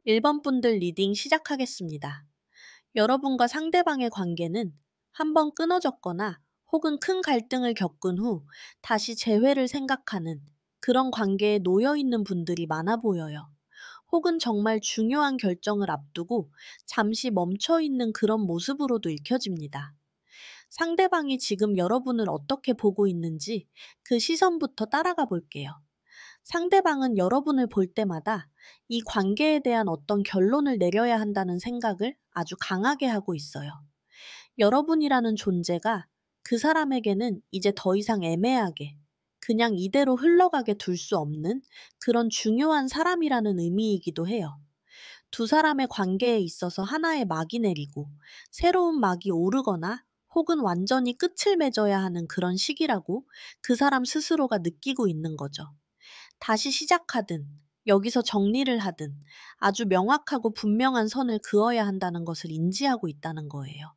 1번 분들 리딩 시작하겠습니다. 여러분과 상대방의 관계는 한번 끊어졌거나 혹은 큰 갈등을 겪은 후 다시 재회를 생각하는 그런 관계에 놓여 있는 분들이 많아 보여요. 혹은 정말 중요한 결정을 앞두고 잠시 멈춰 있는 그런 모습으로도 읽혀집니다. 상대방이 지금 여러분을 어떻게 보고 있는지 그 시선부터 따라가 볼게요. 상대방은 여러분을 볼 때마다 이 관계에 대한 어떤 결론을 내려야 한다는 생각을 아주 강하게 하고 있어요. 여러분이라는 존재가 그 사람에게는 이제 더 이상 애매하게 그냥 이대로 흘러가게 둘 수 없는 그런 중요한 사람이라는 의미이기도 해요. 두 사람의 관계에 있어서 하나의 막이 내리고 새로운 막이 오르거나 혹은 완전히 끝을 맺어야 하는 그런 시기라고 그 사람 스스로가 느끼고 있는 거죠. 다시 시작하든 여기서 정리를 하든 아주 명확하고 분명한 선을 그어야 한다는 것을 인지하고 있다는 거예요.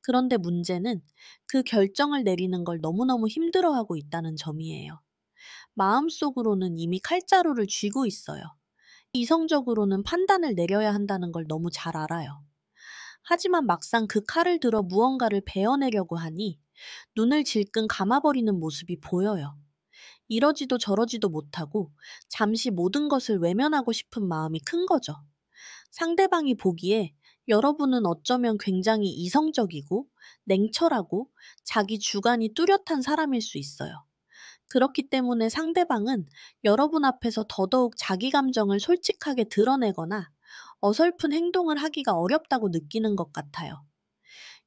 그런데 문제는 그 결정을 내리는 걸 너무너무 힘들어하고 있다는 점이에요. 마음속으로는 이미 칼자루를 쥐고 있어요. 이성적으로는 판단을 내려야 한다는 걸 너무 잘 알아요. 하지만 막상 그 칼을 들어 무언가를 베어내려고 하니 눈을 질끈 감아버리는 모습이 보여요. 이러지도 저러지도 못하고 잠시 모든 것을 외면하고 싶은 마음이 큰 거죠. 상대방이 보기에 여러분은 어쩌면 굉장히 이성적이고 냉철하고 자기 주관이 뚜렷한 사람일 수 있어요. 그렇기 때문에 상대방은 여러분 앞에서 더더욱 자기 감정을 솔직하게 드러내거나 어설픈 행동을 하기가 어렵다고 느끼는 것 같아요.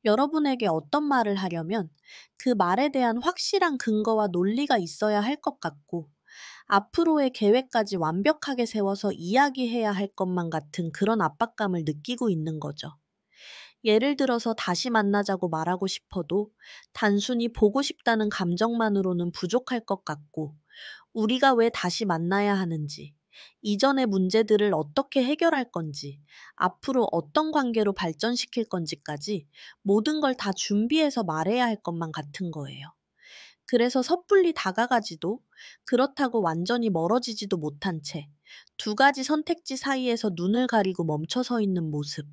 여러분에게 어떤 말을 하려면 그 말에 대한 확실한 근거와 논리가 있어야 할 것 같고, 앞으로의 계획까지 완벽하게 세워서 이야기해야 할 것만 같은 그런 압박감을 느끼고 있는 거죠. 예를 들어서 다시 만나자고 말하고 싶어도 단순히 보고 싶다는 감정만으로는 부족할 것 같고, 우리가 왜 다시 만나야 하는지, 이전의 문제들을 어떻게 해결할 건지, 앞으로 어떤 관계로 발전시킬 건지까지 모든 걸 다 준비해서 말해야 할 것만 같은 거예요. 그래서 섣불리 다가가지도 그렇다고 완전히 멀어지지도 못한 채 두 가지 선택지 사이에서 눈을 가리고 멈춰 서 있는 모습.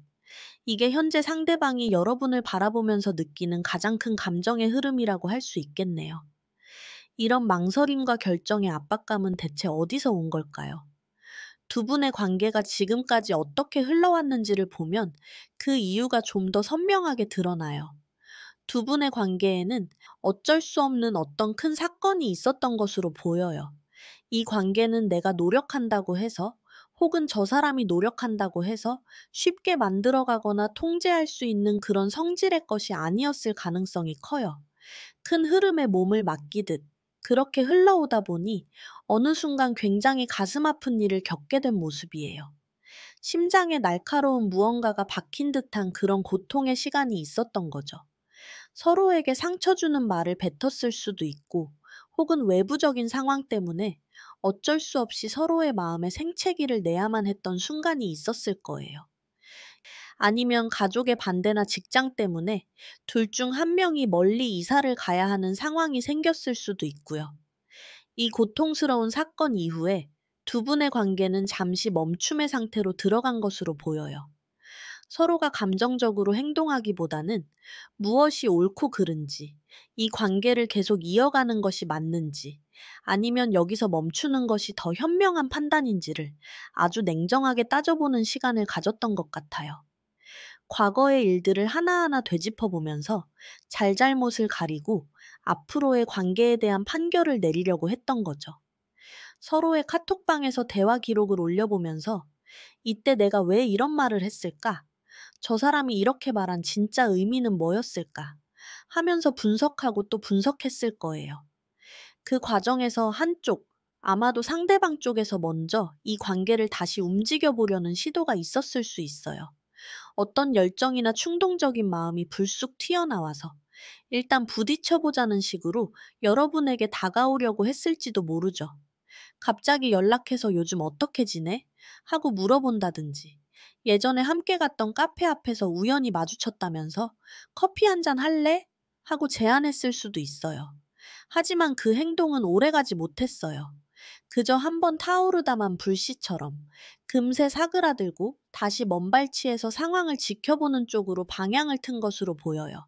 이게 현재 상대방이 여러분을 바라보면서 느끼는 가장 큰 감정의 흐름이라고 할 수 있겠네요. 이런 망설임과 결정의 압박감은 대체 어디서 온 걸까요? 두 분의 관계가 지금까지 어떻게 흘러왔는지를 보면 그 이유가 좀 더 선명하게 드러나요. 두 분의 관계에는 어쩔 수 없는 어떤 큰 사건이 있었던 것으로 보여요. 이 관계는 내가 노력한다고 해서 혹은 저 사람이 노력한다고 해서 쉽게 만들어가거나 통제할 수 있는 그런 성질의 것이 아니었을 가능성이 커요. 큰 흐름에 몸을 맡기듯 그렇게 흘러오다 보니 어느 순간 굉장히 가슴 아픈 일을 겪게 된 모습이에요. 심장에 날카로운 무언가가 박힌 듯한 그런 고통의 시간이 있었던 거죠. 서로에게 상처 주는 말을 뱉었을 수도 있고, 혹은 외부적인 상황 때문에 어쩔 수 없이 서로의 마음에 생채기를 내야만 했던 순간이 있었을 거예요. 아니면 가족의 반대나 직장 때문에 둘 중 한 명이 멀리 이사를 가야 하는 상황이 생겼을 수도 있고요. 이 고통스러운 사건 이후에 두 분의 관계는 잠시 멈춤의 상태로 들어간 것으로 보여요. 서로가 감정적으로 행동하기보다는 무엇이 옳고 그른지, 이 관계를 계속 이어가는 것이 맞는지, 아니면 여기서 멈추는 것이 더 현명한 판단인지를 아주 냉정하게 따져보는 시간을 가졌던 것 같아요. 과거의 일들을 하나하나 되짚어보면서 잘잘못을 가리고 앞으로의 관계에 대한 판결을 내리려고 했던 거죠. 서로의 카톡방에서 대화 기록을 올려보면서 이때 내가 왜 이런 말을 했을까? 저 사람이 이렇게 말한 진짜 의미는 뭐였을까? 하면서 분석하고 또 분석했을 거예요. 그 과정에서 한쪽, 아마도 상대방 쪽에서 먼저 이 관계를 다시 움직여 보려는 시도가 있었을 수 있어요. 어떤 열정이나 충동적인 마음이 불쑥 튀어나와서 일단 부딪혀보자는 식으로 여러분에게 다가오려고 했을지도 모르죠. 갑자기 연락해서 요즘 어떻게 지내? 하고 물어본다든지, 예전에 함께 갔던 카페 앞에서 우연히 마주쳤다면서 커피 한잔 할래? 하고 제안했을 수도 있어요. 하지만 그 행동은 오래가지 못했어요. 그저 한번 타오르다만 불씨처럼 금세 사그라들고 다시 먼발치에서 상황을 지켜보는 쪽으로 방향을 튼 것으로 보여요.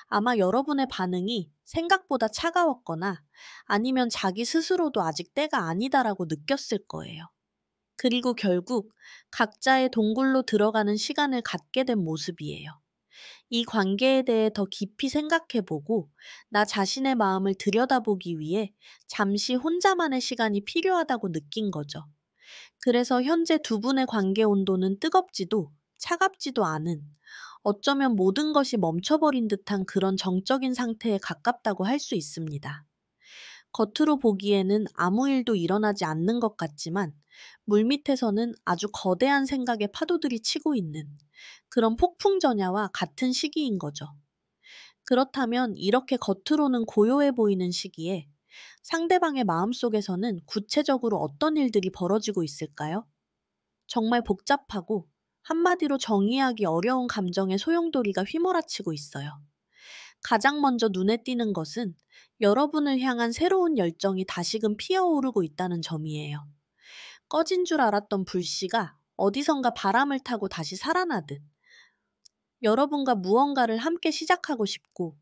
아마 여러분의 반응이 생각보다 차가웠거나 아니면 자기 스스로도 아직 때가 아니다라고 느꼈을 거예요. 그리고 결국 각자의 동굴로 들어가는 시간을 갖게 된 모습이에요. 이 관계에 대해 더 깊이 생각해 보고 나 자신의 마음을 들여다보기 위해 잠시 혼자만의 시간이 필요하다고 느낀 거죠. 그래서 현재 두 분의 관계 온도는 뜨겁지도 차갑지도 않은, 어쩌면 모든 것이 멈춰버린 듯한 그런 정적인 상태에 가깝다고 할 수 있습니다. 겉으로 보기에는 아무 일도 일어나지 않는 것 같지만 물밑에서는 아주 거대한 생각의 파도들이 치고 있는 그런 폭풍전야와 같은 시기인 거죠. 그렇다면 이렇게 겉으로는 고요해 보이는 시기에 상대방의 마음속에서는 구체적으로 어떤 일들이 벌어지고 있을까요? 정말 복잡하고 한마디로 정의하기 어려운 감정의 소용돌이가 휘몰아치고 있어요. 가장 먼저 눈에 띄는 것은 여러분을 향한 새로운 열정이 다시금 피어오르고 있다는 점이에요. 꺼진 줄 알았던 불씨가 어디선가 바람을 타고 다시 살아나듯 여러분과 무언가를 함께 시작하고 싶고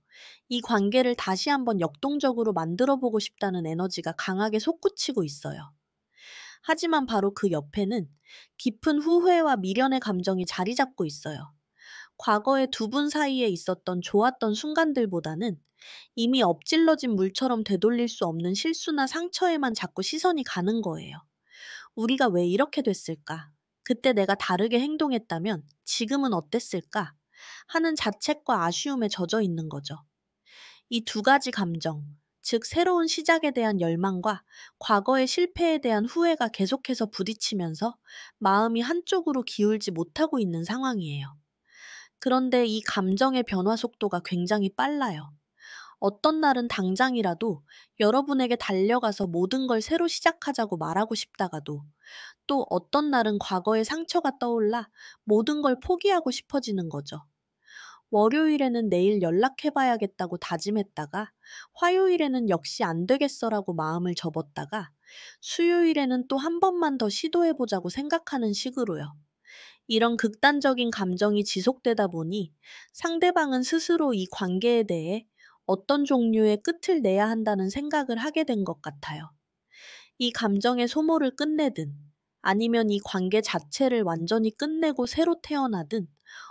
이 관계를 다시 한번 역동적으로 만들어 보고 싶다는 에너지가 강하게 솟구치고 있어요. 하지만 바로 그 옆에는 깊은 후회와 미련의 감정이 자리 잡고 있어요. 과거의 두 분 사이에 있었던 좋았던 순간들보다는 이미 엎질러진 물처럼 되돌릴 수 없는 실수나 상처에만 자꾸 시선이 가는 거예요. 우리가 왜 이렇게 됐을까? 그때 내가 다르게 행동했다면 지금은 어땠을까? 하는 자책과 아쉬움에 젖어 있는 거죠. 이 두 가지 감정, 즉 새로운 시작에 대한 열망과 과거의 실패에 대한 후회가 계속해서 부딪히면서 마음이 한쪽으로 기울지 못하고 있는 상황이에요. 그런데 이 감정의 변화 속도가 굉장히 빨라요. 어떤 날은 당장이라도 여러분에게 달려가서 모든 걸 새로 시작하자고 말하고 싶다가도 또 어떤 날은 과거의 상처가 떠올라 모든 걸 포기하고 싶어지는 거죠. 월요일에는 내일 연락해봐야겠다고 다짐했다가 화요일에는 역시 안 되겠어라고 마음을 접었다가 수요일에는 또 한 번만 더 시도해보자고 생각하는 식으로요. 이런 극단적인 감정이 지속되다 보니 상대방은 스스로 이 관계에 대해 어떤 종류의 끝을 내야 한다는 생각을 하게 된 것 같아요. 이 감정의 소모를 끝내든 아니면 이 관계 자체를 완전히 끝내고 새로 태어나든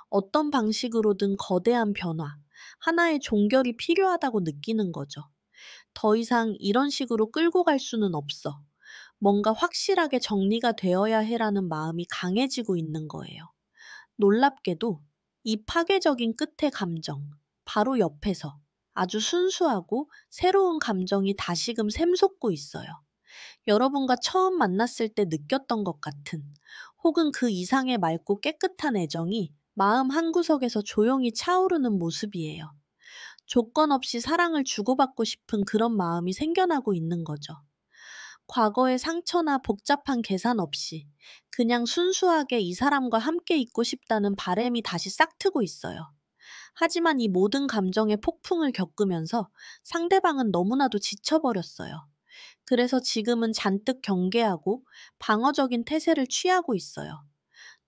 어떤 방식으로든 거대한 변화, 하나의 종결이 필요하다고 느끼는 거죠. 더 이상 이런 식으로 끌고 갈 수는 없어. 뭔가 확실하게 정리가 되어야 해라는 마음이 강해지고 있는 거예요. 놀랍게도 이 파괴적인 끝의 감정, 바로 옆에서 아주 순수하고 새로운 감정이 다시금 샘솟고 있어요. 여러분과 처음 만났을 때 느꼈던 것 같은 혹은 그 이상의 맑고 깨끗한 애정이 마음 한구석에서 조용히 차오르는 모습이에요. 조건 없이 사랑을 주고받고 싶은 그런 마음이 생겨나고 있는 거죠. 과거의 상처나 복잡한 계산 없이 그냥 순수하게 이 사람과 함께 있고 싶다는 바램이 다시 싹트고 있어요. 하지만 이 모든 감정의 폭풍을 겪으면서 상대방은 너무나도 지쳐버렸어요. 그래서 지금은 잔뜩 경계하고 방어적인 태세를 취하고 있어요.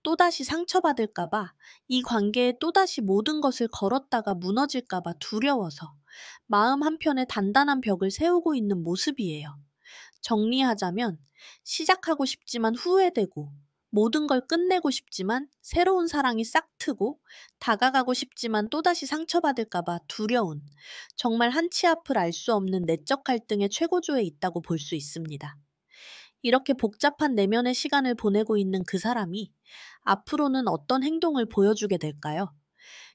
또다시 상처받을까봐, 이 관계에 또다시 모든 것을 걸었다가 무너질까봐 두려워서 마음 한편에 단단한 벽을 세우고 있는 모습이에요. 정리하자면 시작하고 싶지만 후회되고 모든 걸 끝내고 싶지만 새로운 사랑이 싹트고 다가가고 싶지만 또다시 상처받을까봐 두려운 정말 한치 앞을 알 수 없는 내적 갈등의 최고조에 있다고 볼 수 있습니다. 이렇게 복잡한 내면의 시간을 보내고 있는 그 사람이 앞으로는 어떤 행동을 보여주게 될까요?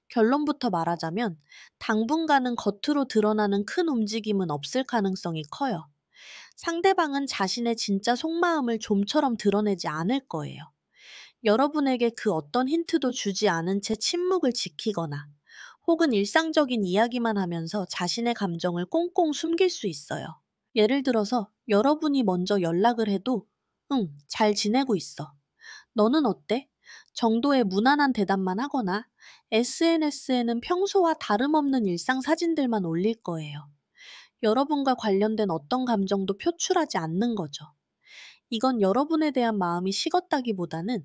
결론부터 말하자면 당분간은 겉으로 드러나는 큰 움직임은 없을 가능성이 커요. 상대방은 자신의 진짜 속마음을 좀처럼 드러내지 않을 거예요. 여러분에게 그 어떤 힌트도 주지 않은 채 침묵을 지키거나 혹은 일상적인 이야기만 하면서 자신의 감정을 꽁꽁 숨길 수 있어요. 예를 들어서 여러분이 먼저 연락을 해도 응, 잘 지내고 있어. 너는 어때? 정도의 무난한 대답만 하거나 SNS에는 평소와 다름없는 일상 사진들만 올릴 거예요. 여러분과 관련된 어떤 감정도 표출하지 않는 거죠. 이건 여러분에 대한 마음이 식었다기보다는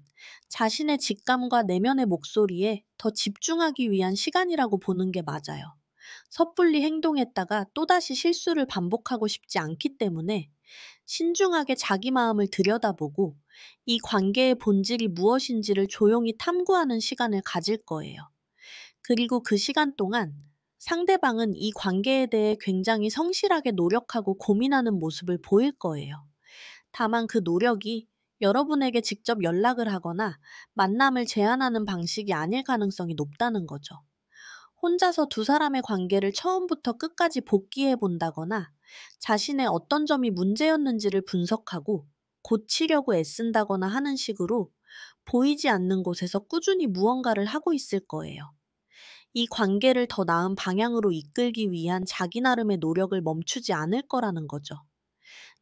자신의 직감과 내면의 목소리에 더 집중하기 위한 시간이라고 보는 게 맞아요. 섣불리 행동했다가 또다시 실수를 반복하고 싶지 않기 때문에 신중하게 자기 마음을 들여다보고 이 관계의 본질이 무엇인지를 조용히 탐구하는 시간을 가질 거예요. 그리고 그 시간 동안 상대방은 이 관계에 대해 굉장히 성실하게 노력하고 고민하는 모습을 보일 거예요. 다만 그 노력이 여러분에게 직접 연락을 하거나 만남을 제안하는 방식이 아닐 가능성이 높다는 거죠. 혼자서 두 사람의 관계를 처음부터 끝까지 복기해 본다거나 자신의 어떤 점이 문제였는지를 분석하고 고치려고 애쓴다거나 하는 식으로 보이지 않는 곳에서 꾸준히 무언가를 하고 있을 거예요. 이 관계를 더 나은 방향으로 이끌기 위한 자기 나름의 노력을 멈추지 않을 거라는 거죠.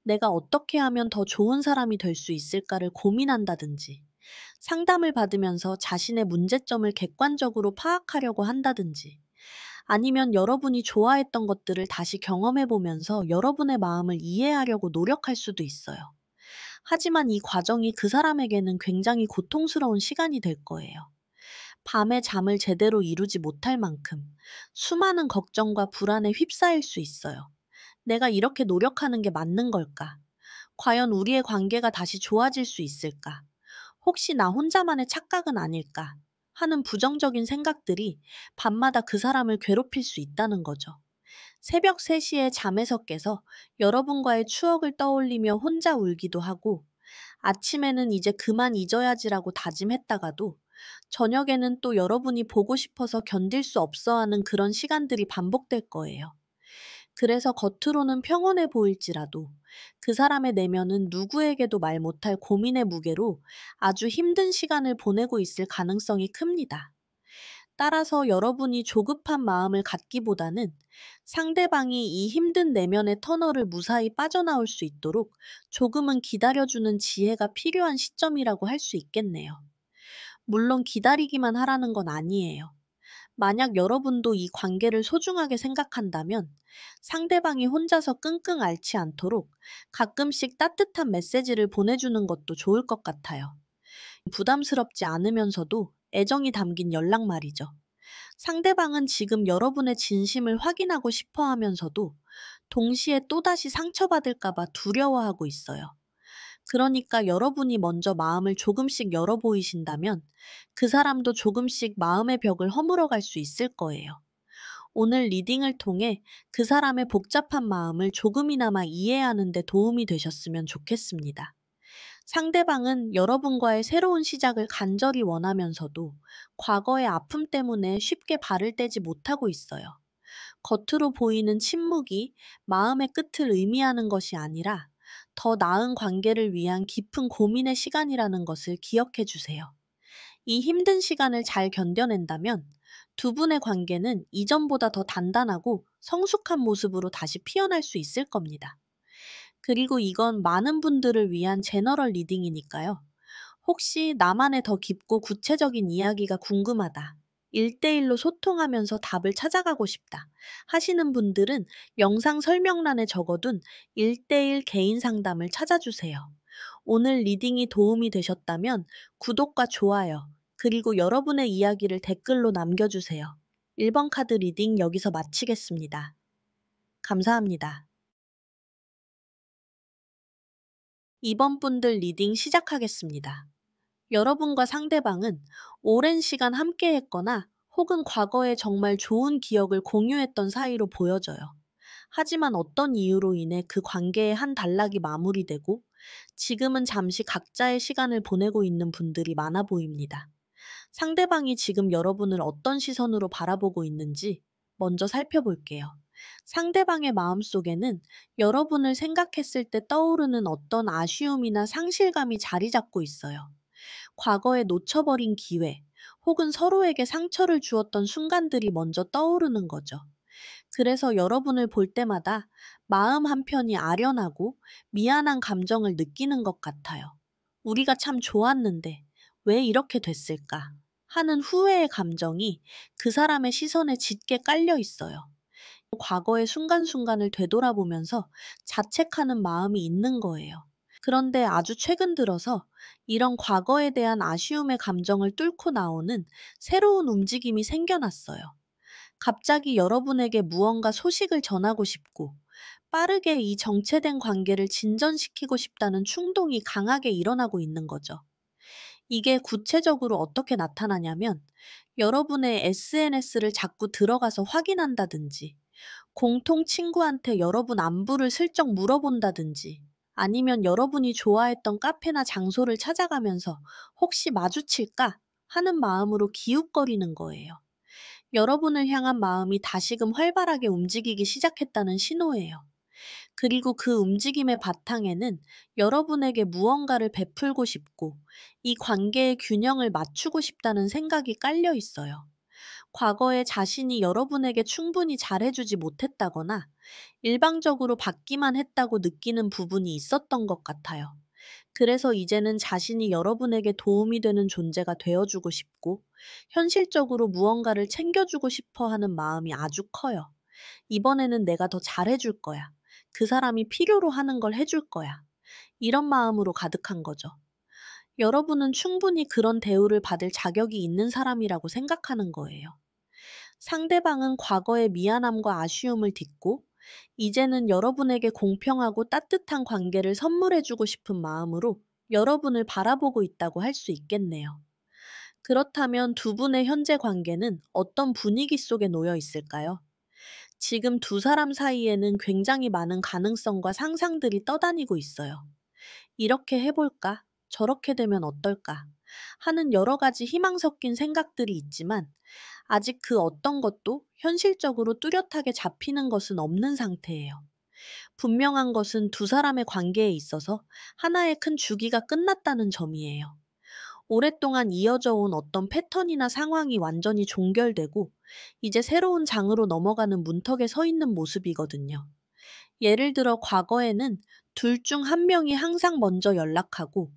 내가 어떻게 하면 더 좋은 사람이 될 수 있을까를 고민한다든지, 상담을 받으면서 자신의 문제점을 객관적으로 파악하려고 한다든지, 아니면 여러분이 좋아했던 것들을 다시 경험해 보면서 여러분의 마음을 이해하려고 노력할 수도 있어요. 하지만 이 과정이 그 사람에게는 굉장히 고통스러운 시간이 될 거예요. 밤에 잠을 제대로 이루지 못할 만큼 수많은 걱정과 불안에 휩싸일 수 있어요. 내가 이렇게 노력하는 게 맞는 걸까? 과연 우리의 관계가 다시 좋아질 수 있을까? 혹시 나 혼자만의 착각은 아닐까? 하는 부정적인 생각들이 밤마다 그 사람을 괴롭힐 수 있다는 거죠. 새벽 3시에 잠에서 깨서 여러분과의 추억을 떠올리며 혼자 울기도 하고, 아침에는 이제 그만 잊어야지라고 다짐했다가도 저녁에는 또 여러분이 보고 싶어서 견딜 수 없어 하는 그런 시간들이 반복될 거예요. 그래서 겉으로는 평온해 보일지라도 그 사람의 내면은 누구에게도 말 못할 고민의 무게로 아주 힘든 시간을 보내고 있을 가능성이 큽니다. 따라서 여러분이 조급한 마음을 갖기보다는 상대방이 이 힘든 내면의 터널을 무사히 빠져나올 수 있도록 조금은 기다려주는 지혜가 필요한 시점이라고 할 수 있겠네요. 물론 기다리기만 하라는 건 아니에요. 만약 여러분도 이 관계를 소중하게 생각한다면 상대방이 혼자서 끙끙 앓지 않도록 가끔씩 따뜻한 메시지를 보내주는 것도 좋을 것 같아요. 부담스럽지 않으면서도 애정이 담긴 연락 말이죠. 상대방은 지금 여러분의 진심을 확인하고 싶어 하면서도 동시에 또다시 상처받을까봐 두려워하고 있어요. 그러니까 여러분이 먼저 마음을 조금씩 열어 보이신다면 그 사람도 조금씩 마음의 벽을 허물어 갈 수 있을 거예요. 오늘 리딩을 통해 그 사람의 복잡한 마음을 조금이나마 이해하는 데 도움이 되셨으면 좋겠습니다. 상대방은 여러분과의 새로운 시작을 간절히 원하면서도 과거의 아픔 때문에 쉽게 발을 떼지 못하고 있어요. 겉으로 보이는 침묵이 마음의 끝을 의미하는 것이 아니라 더 나은 관계를 위한 깊은 고민의 시간이라는 것을 기억해 주세요. 이 힘든 시간을 잘 견뎌낸다면 두 분의 관계는 이전보다 더 단단하고 성숙한 모습으로 다시 피어날 수 있을 겁니다. 그리고 이건 많은 분들을 위한 제너럴 리딩이니까요. 혹시 나만의 더 깊고 구체적인 이야기가 궁금하다. 1대1로 소통하면서 답을 찾아가고 싶다. 하시는 분들은 영상 설명란에 적어둔 1대1 개인 상담을 찾아주세요. 오늘 리딩이 도움이 되셨다면 구독과 좋아요, 그리고 여러분의 이야기를 댓글로 남겨주세요. 1번 카드 리딩 여기서 마치겠습니다. 감사합니다. 2번 분들 리딩 시작하겠습니다. 여러분과 상대방은 오랜 시간 함께 했거나 혹은 과거에 정말 좋은 기억을 공유했던 사이로 보여져요. 하지만 어떤 이유로 인해 그 관계의 한 단락이 마무리되고 지금은 잠시 각자의 시간을 보내고 있는 분들이 많아 보입니다. 상대방이 지금 여러분을 어떤 시선으로 바라보고 있는지 먼저 살펴볼게요. 상대방의 마음속에는 여러분을 생각했을 때 떠오르는 어떤 아쉬움이나 상실감이 자리 잡고 있어요. 과거에 놓쳐버린 기회, 혹은 서로에게 상처를 주었던 순간들이 먼저 떠오르는 거죠. 그래서 여러분을 볼 때마다 마음 한편이 아련하고 미안한 감정을 느끼는 것 같아요. 우리가 참 좋았는데 왜 이렇게 됐을까? 하는 후회의 감정이 그 사람의 시선에 짙게 깔려 있어요. 과거의 순간순간을 되돌아보면서 자책하는 마음이 있는 거예요. 그런데 아주 최근 들어서 이런 과거에 대한 아쉬움의 감정을 뚫고 나오는 새로운 움직임이 생겨났어요. 갑자기 여러분에게 무언가 소식을 전하고 싶고, 빠르게 이 정체된 관계를 진전시키고 싶다는 충동이 강하게 일어나고 있는 거죠. 이게 구체적으로 어떻게 나타나냐면, 여러분의 SNS를 자꾸 들어가서 확인한다든지, 공통 친구한테 여러분 안부를 슬쩍 물어본다든지, 아니면 여러분이 좋아했던 카페나 장소를 찾아가면서 혹시 마주칠까 하는 마음으로 기웃거리는 거예요. 여러분을 향한 마음이 다시금 활발하게 움직이기 시작했다는 신호예요. 그리고 그 움직임의 바탕에는 여러분에게 무언가를 베풀고 싶고, 이 관계의 균형을 맞추고 싶다는 생각이 깔려 있어요. 과거에 자신이 여러분에게 충분히 잘해주지 못했다거나 일방적으로 받기만 했다고 느끼는 부분이 있었던 것 같아요. 그래서 이제는 자신이 여러분에게 도움이 되는 존재가 되어주고 싶고, 현실적으로 무언가를 챙겨주고 싶어 하는 마음이 아주 커요. 이번에는 내가 더 잘해줄 거야. 그 사람이 필요로 하는 걸 해줄 거야. 이런 마음으로 가득한 거죠. 여러분은 충분히 그런 대우를 받을 자격이 있는 사람이라고 생각하는 거예요. 상대방은 과거의 미안함과 아쉬움을 딛고, 이제는 여러분에게 공평하고 따뜻한 관계를 선물해주고 싶은 마음으로 여러분을 바라보고 있다고 할 수 있겠네요. 그렇다면 두 분의 현재 관계는 어떤 분위기 속에 놓여 있을까요? 지금 두 사람 사이에는 굉장히 많은 가능성과 상상들이 떠다니고 있어요. 이렇게 해볼까? 저렇게 되면 어떨까? 하는 여러 가지 희망 섞인 생각들이 있지만, 아직 그 어떤 것도 현실적으로 뚜렷하게 잡히는 것은 없는 상태예요. 분명한 것은 두 사람의 관계에 있어서 하나의 큰 주기가 끝났다는 점이에요. 오랫동안 이어져 온 어떤 패턴이나 상황이 완전히 종결되고, 이제 새로운 장으로 넘어가는 문턱에 서 있는 모습이거든요. 예를 들어 과거에는 둘 중 한 명이 항상 먼저 연락하고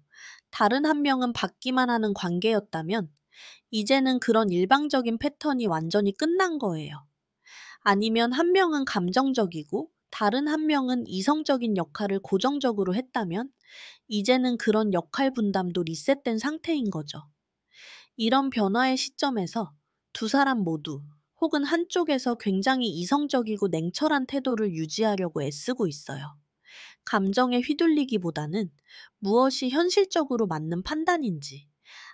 다른 한 명은 받기만 하는 관계였다면, 이제는 그런 일방적인 패턴이 완전히 끝난 거예요. 아니면 한 명은 감정적이고 다른 한 명은 이성적인 역할을 고정적으로 했다면, 이제는 그런 역할 분담도 리셋된 상태인 거죠. 이런 변화의 시점에서 두 사람 모두, 혹은 한쪽에서 굉장히 이성적이고 냉철한 태도를 유지하려고 애쓰고 있어요. 감정에 휘둘리기보다는 무엇이 현실적으로 맞는 판단인지,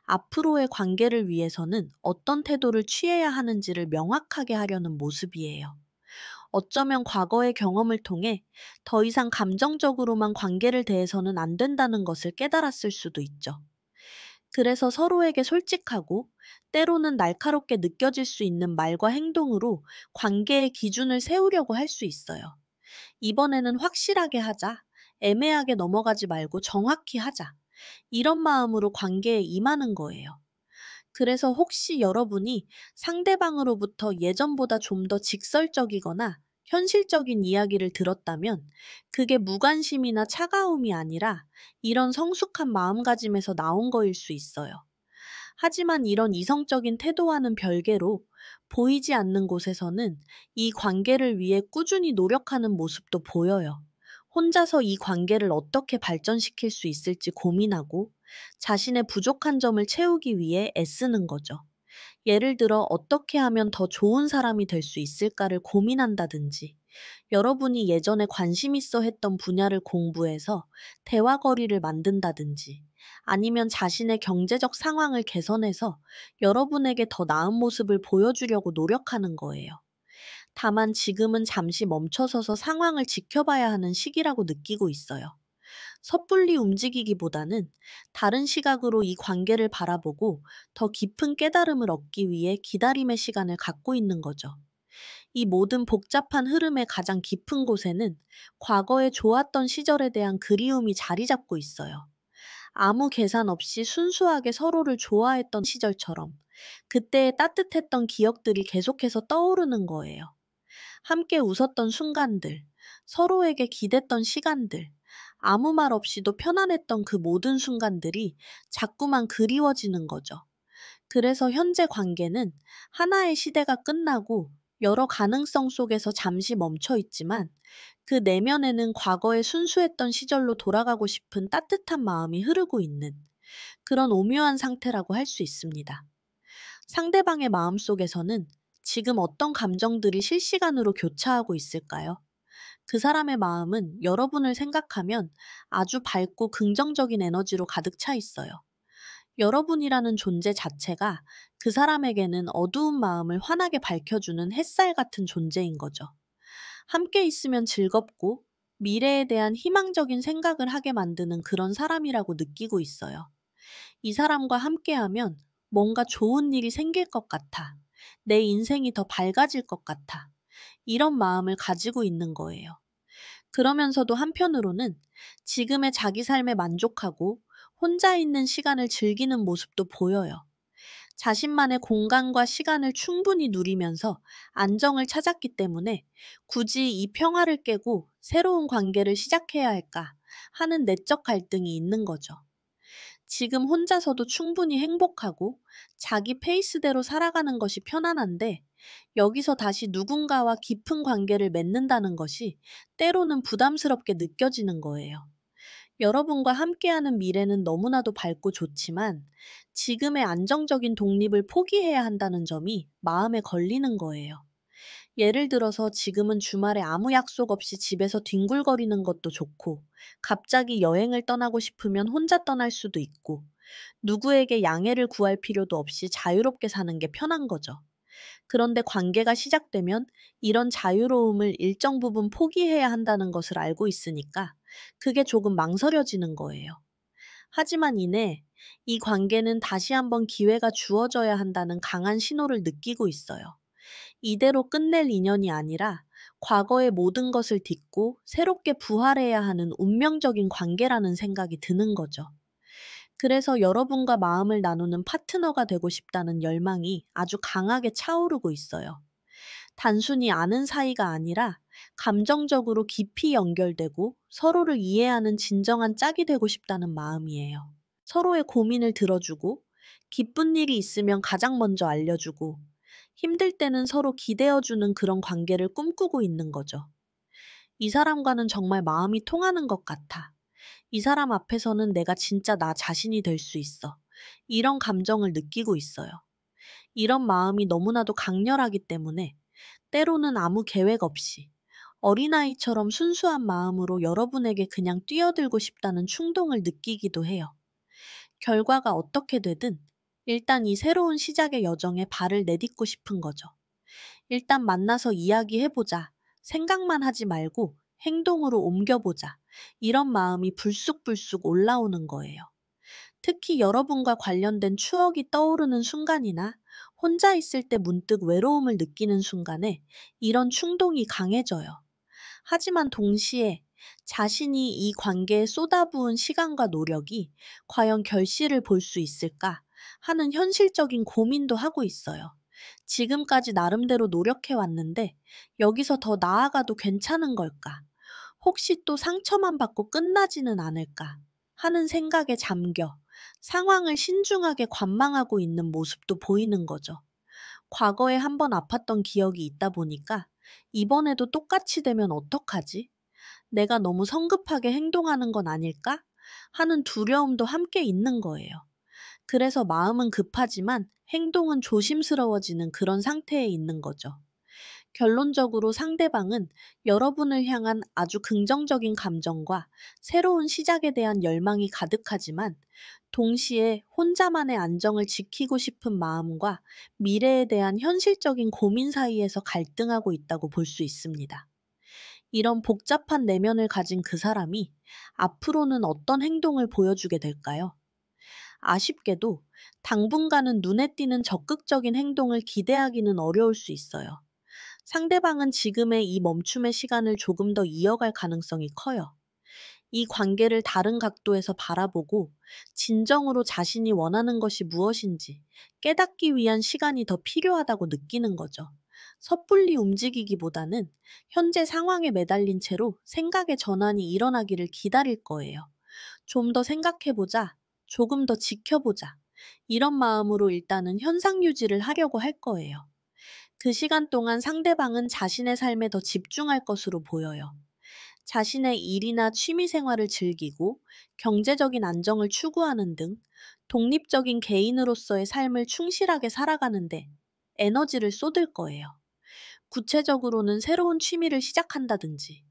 앞으로의 관계를 위해서는 어떤 태도를 취해야 하는지를 명확하게 하려는 모습이에요. 어쩌면 과거의 경험을 통해 더 이상 감정적으로만 관계를 대해서는 안 된다는 것을 깨달았을 수도 있죠. 그래서 서로에게 솔직하고 때로는 날카롭게 느껴질 수 있는 말과 행동으로 관계의 기준을 세우려고 할 수 있어요. 이번에는 확실하게 하자. 애매하게 넘어가지 말고 정확히 하자. 이런 마음으로 관계에 임하는 거예요. 그래서 혹시 여러분이 상대방으로부터 예전보다 좀 더 직설적이거나 현실적인 이야기를 들었다면, 그게 무관심이나 차가움이 아니라 이런 성숙한 마음가짐에서 나온 거일 수 있어요. 하지만 이런 이성적인 태도와는 별개로, 보이지 않는 곳에서는 이 관계를 위해 꾸준히 노력하는 모습도 보여요. 혼자서 이 관계를 어떻게 발전시킬 수 있을지 고민하고 자신의 부족한 점을 채우기 위해 애쓰는 거죠. 예를 들어 어떻게 하면 더 좋은 사람이 될 수 있을까를 고민한다든지, 여러분이 예전에 관심 있어 했던 분야를 공부해서 대화거리를 만든다든지, 아니면 자신의 경제적 상황을 개선해서 여러분에게 더 나은 모습을 보여주려고 노력하는 거예요. 다만 지금은 잠시 멈춰서서 상황을 지켜봐야 하는 시기라고 느끼고 있어요. 섣불리 움직이기보다는 다른 시각으로 이 관계를 바라보고 더 깊은 깨달음을 얻기 위해 기다림의 시간을 갖고 있는 거죠. 이 모든 복잡한 흐름의 가장 깊은 곳에는 과거에 좋았던 시절에 대한 그리움이 자리 잡고 있어요. 아무 계산 없이 순수하게 서로를 좋아했던 시절처럼 그때의 따뜻했던 기억들이 계속해서 떠오르는 거예요. 함께 웃었던 순간들, 서로에게 기댔던 시간들, 아무 말 없이도 편안했던 그 모든 순간들이 자꾸만 그리워지는 거죠. 그래서 현재 관계는 하나의 시대가 끝나고 여러 가능성 속에서 잠시 멈춰 있지만 그 내면에는 과거의 순수했던 시절로 돌아가고 싶은 따뜻한 마음이 흐르고 있는 그런 오묘한 상태라고 할 수 있습니다. 상대방의 마음 속에서는 지금 어떤 감정들이 실시간으로 교차하고 있을까요? 그 사람의 마음은 여러분을 생각하면 아주 밝고 긍정적인 에너지로 가득 차 있어요. 여러분이라는 존재 자체가 그 사람에게는 어두운 마음을 환하게 밝혀주는 햇살 같은 존재인 거죠. 함께 있으면 즐겁고 미래에 대한 희망적인 생각을 하게 만드는 그런 사람이라고 느끼고 있어요. 이 사람과 함께하면 뭔가 좋은 일이 생길 것 같아. 내 인생이 더 밝아질 것 같아. 이런 마음을 가지고 있는 거예요. 그러면서도 한편으로는 지금의 자기 삶에 만족하고 혼자 있는 시간을 즐기는 모습도 보여요. 자신만의 공간과 시간을 충분히 누리면서 안정을 찾았기 때문에 굳이 이 평화를 깨고 새로운 관계를 시작해야 할까 하는 내적 갈등이 있는 거죠. 지금 혼자서도 충분히 행복하고 자기 페이스대로 살아가는 것이 편안한데 여기서 다시 누군가와 깊은 관계를 맺는다는 것이 때로는 부담스럽게 느껴지는 거예요. 여러분과 함께하는 미래는 너무나도 밝고 좋지만 지금의 안정적인 독립을 포기해야 한다는 점이 마음에 걸리는 거예요. 예를 들어서 지금은 주말에 아무 약속 없이 집에서 뒹굴거리는 것도 좋고, 갑자기 여행을 떠나고 싶으면 혼자 떠날 수도 있고, 누구에게 양해를 구할 필요도 없이 자유롭게 사는 게 편한 거죠. 그런데 관계가 시작되면 이런 자유로움을 일정 부분 포기해야 한다는 것을 알고 있으니까 그게 조금 망설여지는 거예요. 하지만 이내 이 관계는 다시 한번 기회가 주어져야 한다는 강한 신호를 느끼고 있어요. 이대로 끝낼 인연이 아니라 과거의 모든 것을 딛고 새롭게 부활해야 하는 운명적인 관계라는 생각이 드는 거죠. 그래서 여러분과 마음을 나누는 파트너가 되고 싶다는 열망이 아주 강하게 차오르고 있어요. 단순히 아는 사이가 아니라 감정적으로 깊이 연결되고 서로를 이해하는 진정한 짝이 되고 싶다는 마음이에요. 서로의 고민을 들어주고, 기쁜 일이 있으면 가장 먼저 알려주고, 힘들 때는 서로 기대어주는 그런 관계를 꿈꾸고 있는 거죠. 이 사람과는 정말 마음이 통하는 것 같아. 이 사람 앞에서는 내가 진짜 나 자신이 될 수 있어. 이런 감정을 느끼고 있어요. 이런 마음이 너무나도 강렬하기 때문에 때로는 아무 계획 없이 어린아이처럼 순수한 마음으로 여러분에게 그냥 뛰어들고 싶다는 충동을 느끼기도 해요. 결과가 어떻게 되든 일단 이 새로운 시작의 여정에 발을 내딛고 싶은 거죠. 일단 만나서 이야기해보자. 생각만 하지 말고 행동으로 옮겨보자. 이런 마음이 불쑥불쑥 올라오는 거예요. 특히 여러분과 관련된 추억이 떠오르는 순간이나 혼자 있을 때 문득 외로움을 느끼는 순간에 이런 충동이 강해져요. 하지만 동시에 자신이 이 관계에 쏟아부은 시간과 노력이 과연 결실을 볼 수 있을까 하는 현실적인 고민도 하고 있어요. 지금까지 나름대로 노력해 왔는데 여기서 더 나아가도 괜찮은 걸까? 혹시 또 상처만 받고 끝나지는 않을까? 하는 생각에 잠겨 상황을 신중하게 관망하고 있는 모습도 보이는 거죠. 과거에 한번 아팠던 기억이 있다 보니까 이번에도 똑같이 되면 어떡하지? 내가 너무 성급하게 행동하는 건 아닐까? 하는 두려움도 함께 있는 거예요. 그래서 마음은 급하지만 행동은 조심스러워지는 그런 상태에 있는 거죠. 결론적으로 상대방은 여러분을 향한 아주 긍정적인 감정과 새로운 시작에 대한 열망이 가득하지만 동시에 혼자만의 안정을 지키고 싶은 마음과 미래에 대한 현실적인 고민 사이에서 갈등하고 있다고 볼 수 있습니다. 이런 복잡한 내면을 가진 그 사람이 앞으로는 어떤 행동을 보여주게 될까요? 아쉽게도 당분간은 눈에 띄는 적극적인 행동을 기대하기는 어려울 수 있어요. 상대방은 지금의 이 멈춤의 시간을 조금 더 이어갈 가능성이 커요. 이 관계를 다른 각도에서 바라보고 진정으로 자신이 원하는 것이 무엇인지 깨닫기 위한 시간이 더 필요하다고 느끼는 거죠. 섣불리 움직이기보다는 현재 상황에 매달린 채로 생각의 전환이 일어나기를 기다릴 거예요. 좀 더 생각해보자. 조금 더 지켜보자. 이런 마음으로 일단은 현상 유지를 하려고 할 거예요. 그 시간 동안 상대방은 자신의 삶에 더 집중할 것으로 보여요. 자신의 일이나 취미 생활을 즐기고 경제적인 안정을 추구하는 등 독립적인 개인으로서의 삶을 충실하게 살아가는데 에너지를 쏟을 거예요. 구체적으로는 새로운 취미를 시작한다든지,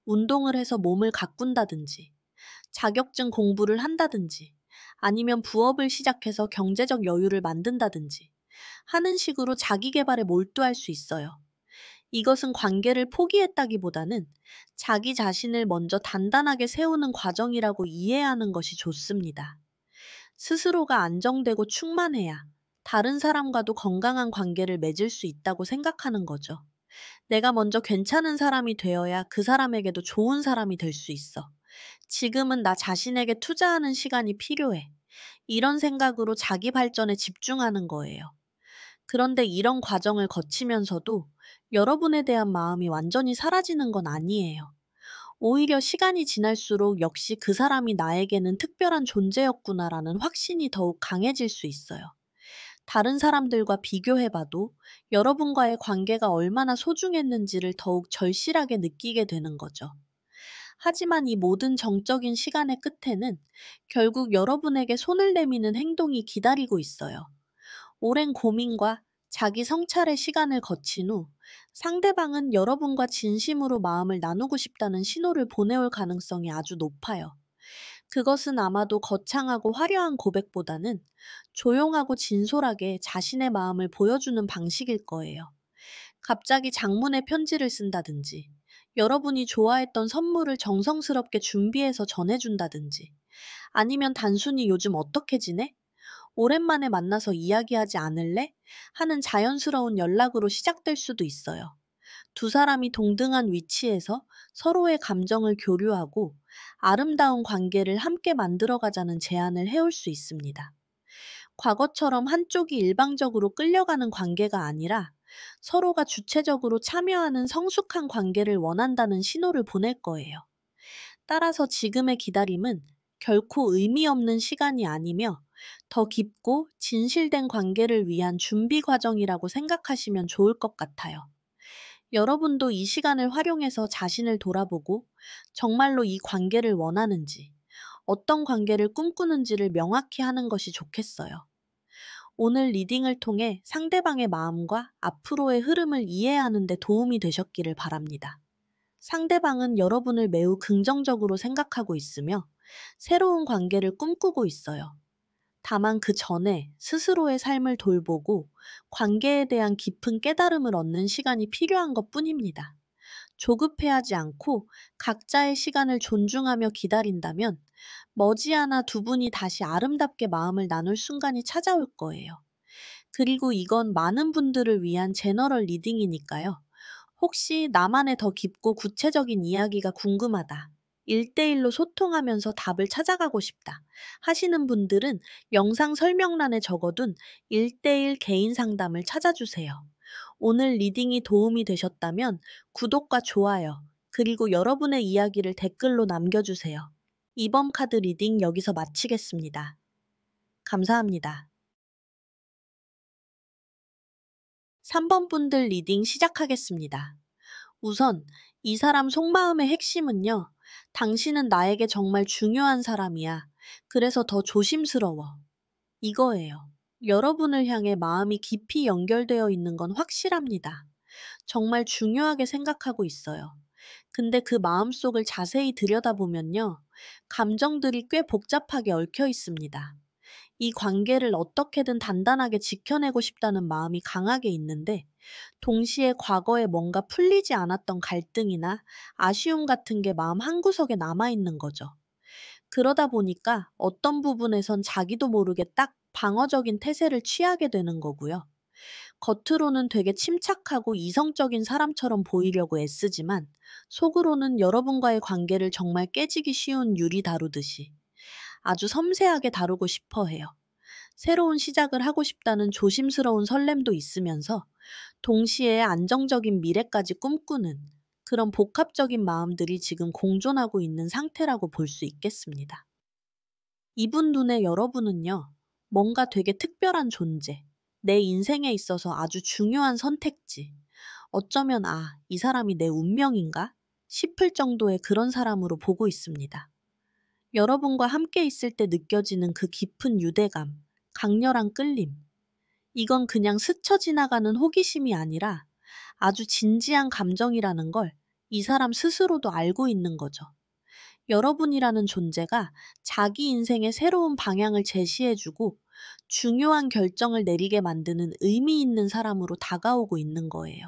운동을 해서 몸을 가꾼다든지, 자격증 공부를 한다든지, 아니면 부업을 시작해서 경제적 여유를 만든다든지 하는 식으로 자기 개발에 몰두할 수 있어요. 이것은 관계를 포기했다기보다는 자기 자신을 먼저 단단하게 세우는 과정이라고 이해하는 것이 좋습니다. 스스로가 안정되고 충만해야 다른 사람과도 건강한 관계를 맺을 수 있다고 생각하는 거죠. 내가 먼저 괜찮은 사람이 되어야 그 사람에게도 좋은 사람이 될 수 있어. 지금은 나 자신에게 투자하는 시간이 필요해. 이런 생각으로 자기 발전에 집중하는 거예요. 그런데 이런 과정을 거치면서도 여러분에 대한 마음이 완전히 사라지는 건 아니에요. 오히려 시간이 지날수록 역시 그 사람이 나에게는 특별한 존재였구나라는 확신이 더욱 강해질 수 있어요. 다른 사람들과 비교해봐도 여러분과의 관계가 얼마나 소중했는지를 더욱 절실하게 느끼게 되는 거죠. 하지만 이 모든 정적인 시간의 끝에는 결국 여러분에게 손을 내미는 행동이 기다리고 있어요. 오랜 고민과 자기 성찰의 시간을 거친 후 상대방은 여러분과 진심으로 마음을 나누고 싶다는 신호를 보내올 가능성이 아주 높아요. 그것은 아마도 거창하고 화려한 고백보다는 조용하고 진솔하게 자신의 마음을 보여주는 방식일 거예요. 갑자기 장문의 편지를 쓴다든지, 여러분이 좋아했던 선물을 정성스럽게 준비해서 전해준다든지, 아니면 단순히 요즘 어떻게 지내? 오랜만에 만나서 이야기하지 않을래? 하는 자연스러운 연락으로 시작될 수도 있어요. 두 사람이 동등한 위치에서 서로의 감정을 교류하고 아름다운 관계를 함께 만들어가자는 제안을 해올 수 있습니다. 과거처럼 한쪽이 일방적으로 끌려가는 관계가 아니라 서로가 주체적으로 참여하는 성숙한 관계를 원한다는 신호를 보낼 거예요. 따라서 지금의 기다림은 결코 의미 없는 시간이 아니며 더 깊고 진실된 관계를 위한 준비 과정이라고 생각하시면 좋을 것 같아요. 여러분도 이 시간을 활용해서 자신을 돌아보고 정말로 이 관계를 원하는지, 어떤 관계를 꿈꾸는지를 명확히 하는 것이 좋겠어요. 오늘 리딩을 통해 상대방의 마음과 앞으로의 흐름을 이해하는 데 도움이 되셨기를 바랍니다. 상대방은 여러분을 매우 긍정적으로 생각하고 있으며 새로운 관계를 꿈꾸고 있어요. 다만 그 전에 스스로의 삶을 돌보고 관계에 대한 깊은 깨달음을 얻는 시간이 필요한 것 뿐입니다. 조급해하지 않고 각자의 시간을 존중하며 기다린다면 머지않아 두 분이 다시 아름답게 마음을 나눌 순간이 찾아올 거예요. 그리고 이건 많은 분들을 위한 제너럴 리딩이니까요. 혹시 나만의 더 깊고 구체적인 이야기가 궁금하다. 1대1로 소통하면서 답을 찾아가고 싶다. 하시는 분들은 영상 설명란에 적어둔 1대1 개인 상담을 찾아주세요. 오늘 리딩이 도움이 되셨다면 구독과 좋아요, 그리고 여러분의 이야기를 댓글로 남겨주세요. 이번 카드 리딩 여기서 마치겠습니다. 감사합니다. 3번 분들 리딩 시작하겠습니다. 우선 이 사람 속마음의 핵심은요. 당신은 나에게 정말 중요한 사람이야. 그래서 더 조심스러워. 이거예요. 여러분을 향해 마음이 깊이 연결되어 있는 건 확실합니다. 정말 중요하게 생각하고 있어요. 근데 그 마음속을 자세히 들여다보면요. 감정들이 꽤 복잡하게 얽혀 있습니다. 이 관계를 어떻게든 단단하게 지켜내고 싶다는 마음이 강하게 있는데, 동시에 과거에 뭔가 풀리지 않았던 갈등이나 아쉬움 같은 게 마음 한구석에 남아있는 거죠. 그러다 보니까 어떤 부분에선 자기도 모르게 딱 방어적인 태세를 취하게 되는 거고요. 겉으로는 되게 침착하고 이성적인 사람처럼 보이려고 애쓰지만 속으로는 여러분과의 관계를 정말 깨지기 쉬운 유리 다루듯이 아주 섬세하게 다루고 싶어 해요. 새로운 시작을 하고 싶다는 조심스러운 설렘도 있으면서 동시에 안정적인 미래까지 꿈꾸는 그런 복합적인 마음들이 지금 공존하고 있는 상태라고 볼 수 있겠습니다. 이분 눈에 여러분은요, 뭔가 되게 특별한 존재, 내 인생에 있어서 아주 중요한 선택지. 어쩌면 이 사람이 내 운명인가? 싶을 정도의 그런 사람으로 보고 있습니다. 여러분과 함께 있을 때 느껴지는 그 깊은 유대감, 강렬한 끌림. 이건 그냥 스쳐 지나가는 호기심이 아니라 아주 진지한 감정이라는 걸 이 사람 스스로도 알고 있는 거죠. 여러분이라는 존재가 자기 인생의 새로운 방향을 제시해주고 중요한 결정을 내리게 만드는 의미 있는 사람으로 다가오고 있는 거예요.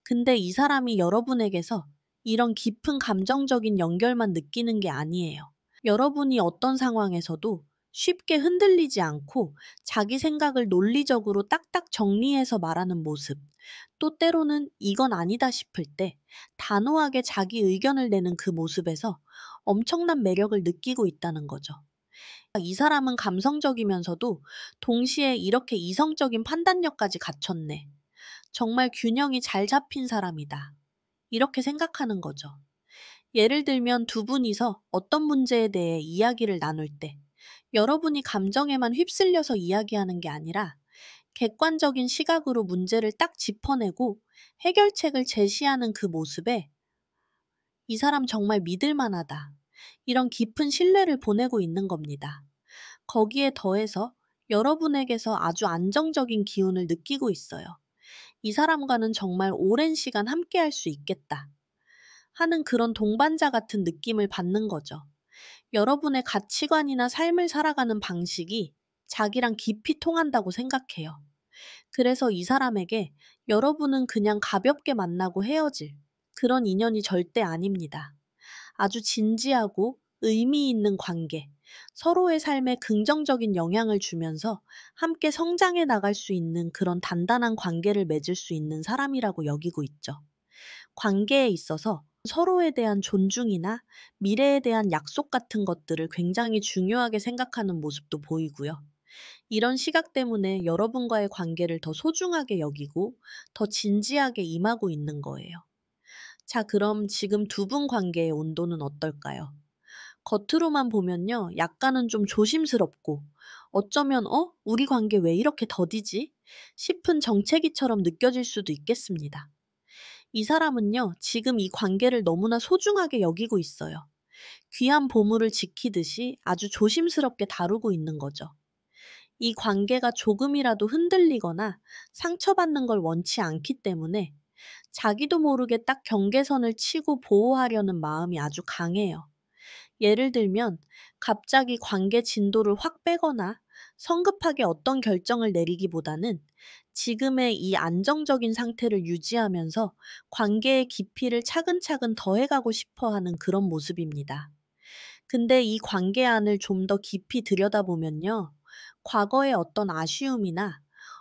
근데 이 사람이 여러분에게서 이런 깊은 감정적인 연결만 느끼는 게 아니에요. 여러분이 어떤 상황에서도 쉽게 흔들리지 않고 자기 생각을 논리적으로 딱딱 정리해서 말하는 모습, 또 때로는 이건 아니다 싶을 때 단호하게 자기 의견을 내는 그 모습에서 엄청난 매력을 느끼고 있다는 거죠. 이 사람은 감성적이면서도 동시에 이렇게 이성적인 판단력까지 갖췄네. 정말 균형이 잘 잡힌 사람이다. 이렇게 생각하는 거죠. 예를 들면 두 분이서 어떤 문제에 대해 이야기를 나눌 때 여러분이 감정에만 휩쓸려서 이야기하는 게 아니라 객관적인 시각으로 문제를 딱 짚어내고 해결책을 제시하는 그 모습에 이 사람 정말 믿을 만하다. 이런 깊은 신뢰를 보내고 있는 겁니다. 거기에 더해서 여러분에게서 아주 안정적인 기운을 느끼고 있어요. 이 사람과는 정말 오랜 시간 함께 할 수 있겠다 하는 그런 동반자 같은 느낌을 받는 거죠. 여러분의 가치관이나 삶을 살아가는 방식이 자기랑 깊이 통한다고 생각해요. 그래서 이 사람에게 여러분은 그냥 가볍게 만나고 헤어질 그런 인연이 절대 아닙니다. 아주 진지하고 의미 있는 관계, 서로의 삶에 긍정적인 영향을 주면서 함께 성장해 나갈 수 있는 그런 단단한 관계를 맺을 수 있는 사람이라고 여기고 있죠. 관계에 있어서 서로에 대한 존중이나 미래에 대한 약속 같은 것들을 굉장히 중요하게 생각하는 모습도 보이고요. 이런 시각 때문에 여러분과의 관계를 더 소중하게 여기고 더 진지하게 임하고 있는 거예요. 자, 그럼 지금 두 분 관계의 온도는 어떨까요? 겉으로만 보면요, 약간은 좀 조심스럽고, 어쩌면, 우리 관계 왜 이렇게 더디지? 싶은 정체기처럼 느껴질 수도 있겠습니다. 이 사람은요, 지금 이 관계를 너무나 소중하게 여기고 있어요. 귀한 보물을 지키듯이 아주 조심스럽게 다루고 있는 거죠. 이 관계가 조금이라도 흔들리거나 상처받는 걸 원치 않기 때문에 자기도 모르게 딱 경계선을 치고 보호하려는 마음이 아주 강해요. 예를 들면 갑자기 관계 진도를 확 빼거나 성급하게 어떤 결정을 내리기보다는 지금의 이 안정적인 상태를 유지하면서 관계의 깊이를 차근차근 더해가고 싶어 하는 그런 모습입니다. 근데 이 관계 안을 좀 더 깊이 들여다보면요. 과거의 어떤 아쉬움이나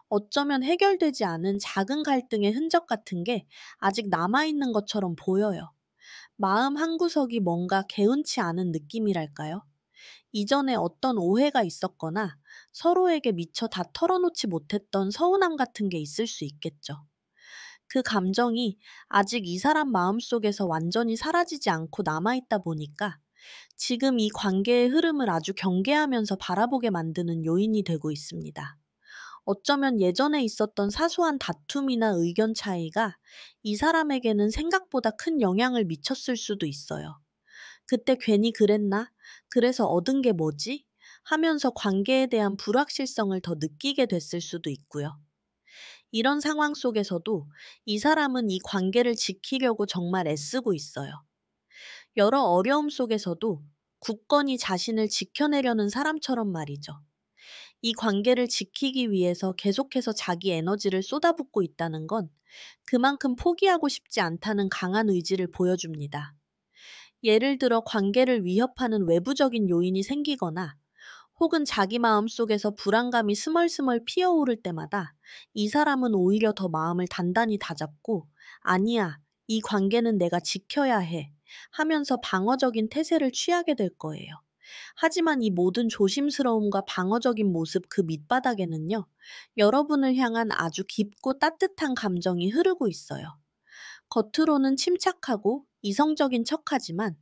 어쩌면 해결되지 않은 작은 갈등의 흔적 같은 게 아직 남아있는 것처럼 보여요. 마음 한구석이 뭔가 개운치 않은 느낌이랄까요? 이전에 어떤 오해가 있었거나 서로에게 미처 다 털어놓지 못했던 서운함 같은 게 있을 수 있겠죠. 그 감정이 아직 이 사람 마음속에서 완전히 사라지지 않고 남아있다 보니까 지금 이 관계의 흐름을 아주 경계하면서 바라보게 만드는 요인이 되고 있습니다. 어쩌면 예전에 있었던 사소한 다툼이나 의견 차이가 이 사람에게는 생각보다 큰 영향을 미쳤을 수도 있어요. 그때 괜히 그랬나? 그래서 얻은 게 뭐지? 하면서 관계에 대한 불확실성을 더 느끼게 됐을 수도 있고요. 이런 상황 속에서도 이 사람은 이 관계를 지키려고 정말 애쓰고 있어요. 여러 어려움 속에서도 굳건히 자신을 지켜내려는 사람처럼 말이죠. 이 관계를 지키기 위해서 계속해서 자기 에너지를 쏟아붓고 있다는 건 그만큼 포기하고 싶지 않다는 강한 의지를 보여줍니다. 예를 들어 관계를 위협하는 외부적인 요인이 생기거나 혹은 자기 마음 속에서 불안감이 스멀스멀 피어오를 때마다 이 사람은 오히려 더 마음을 단단히 다잡고 아니야, 이 관계는 내가 지켜야 해 하면서 방어적인 태세를 취하게 될 거예요. 하지만 이 모든 조심스러움과 방어적인 모습 그 밑바닥에는요, 여러분을 향한 아주 깊고 따뜻한 감정이 흐르고 있어요. 겉으로는 침착하고 이성적인 척하지만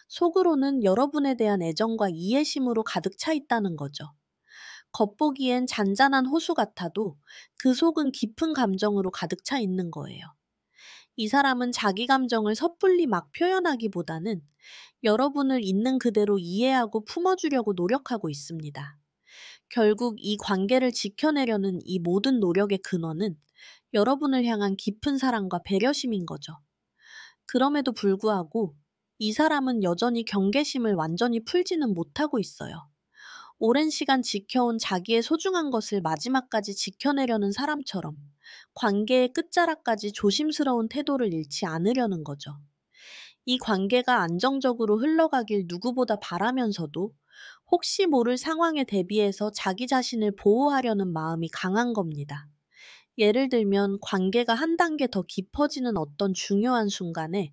속으로는 여러분에 대한 애정과 이해심으로 가득 차 있다는 거죠. 겉보기엔 잔잔한 호수 같아도 그 속은 깊은 감정으로 가득 차 있는 거예요. 이 사람은 자기 감정을 섣불리 막 표현하기보다는 여러분을 있는 그대로 이해하고 품어주려고 노력하고 있습니다. 결국 이 관계를 지켜내려는 이 모든 노력의 근원은 여러분을 향한 깊은 사랑과 배려심인 거죠. 그럼에도 불구하고 이 사람은 여전히 경계심을 완전히 풀지는 못하고 있어요. 오랜 시간 지켜온 자기의 소중한 것을 마지막까지 지켜내려는 사람처럼 관계의 끝자락까지 조심스러운 태도를 잃지 않으려는 거죠. 이 관계가 안정적으로 흘러가길 누구보다 바라면서도 혹시 모를 상황에 대비해서 자기 자신을 보호하려는 마음이 강한 겁니다. 예를 들면 관계가 한 단계 더 깊어지는 어떤 중요한 순간에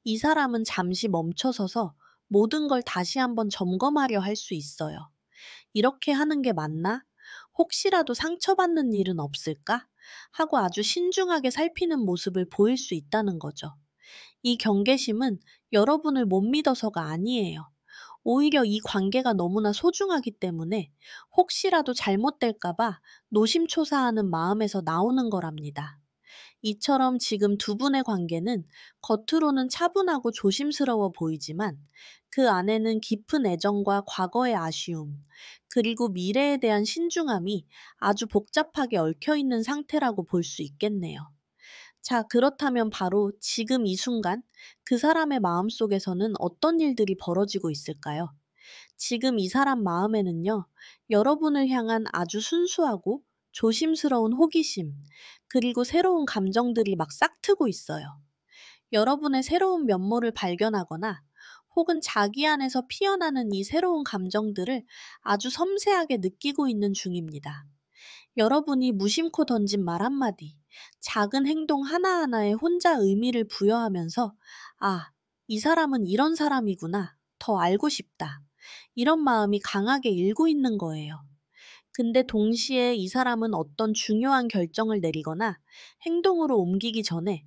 이 사람은 잠시 멈춰서서 모든 걸 다시 한번 점검하려 할 수 있어요. 이렇게 하는 게 맞나? 혹시라도 상처받는 일은 없을까? 하고 아주 신중하게 살피는 모습을 보일 수 있다는 거죠. 이 경계심은 여러분을 못 믿어서가 아니에요. 오히려 이 관계가 너무나 소중하기 때문에 혹시라도 잘못될까봐 노심초사하는 마음에서 나오는 거랍니다. 이처럼 지금 두 분의 관계는 겉으로는 차분하고 조심스러워 보이지만 그 안에는 깊은 애정과 과거의 아쉬움, 그리고 미래에 대한 신중함이 아주 복잡하게 얽혀 있는 상태라고 볼 수 있겠네요. 자, 그렇다면 바로 지금 이 순간 그 사람의 마음속에서는 어떤 일들이 벌어지고 있을까요? 지금 이 사람 마음에는요, 여러분을 향한 아주 순수하고 조심스러운 호기심, 그리고 새로운 감정들이 막 싹트고 있어요. 여러분의 새로운 면모를 발견하거나 혹은 자기 안에서 피어나는 이 새로운 감정들을 아주 섬세하게 느끼고 있는 중입니다. 여러분이 무심코 던진 말 한마디, 작은 행동 하나하나에 혼자 의미를 부여하면서, 아, 이 사람은 이런 사람이구나. 더 알고 싶다. 이런 마음이 강하게 일고 있는 거예요. 근데 동시에 이 사람은 어떤 중요한 결정을 내리거나 행동으로 옮기기 전에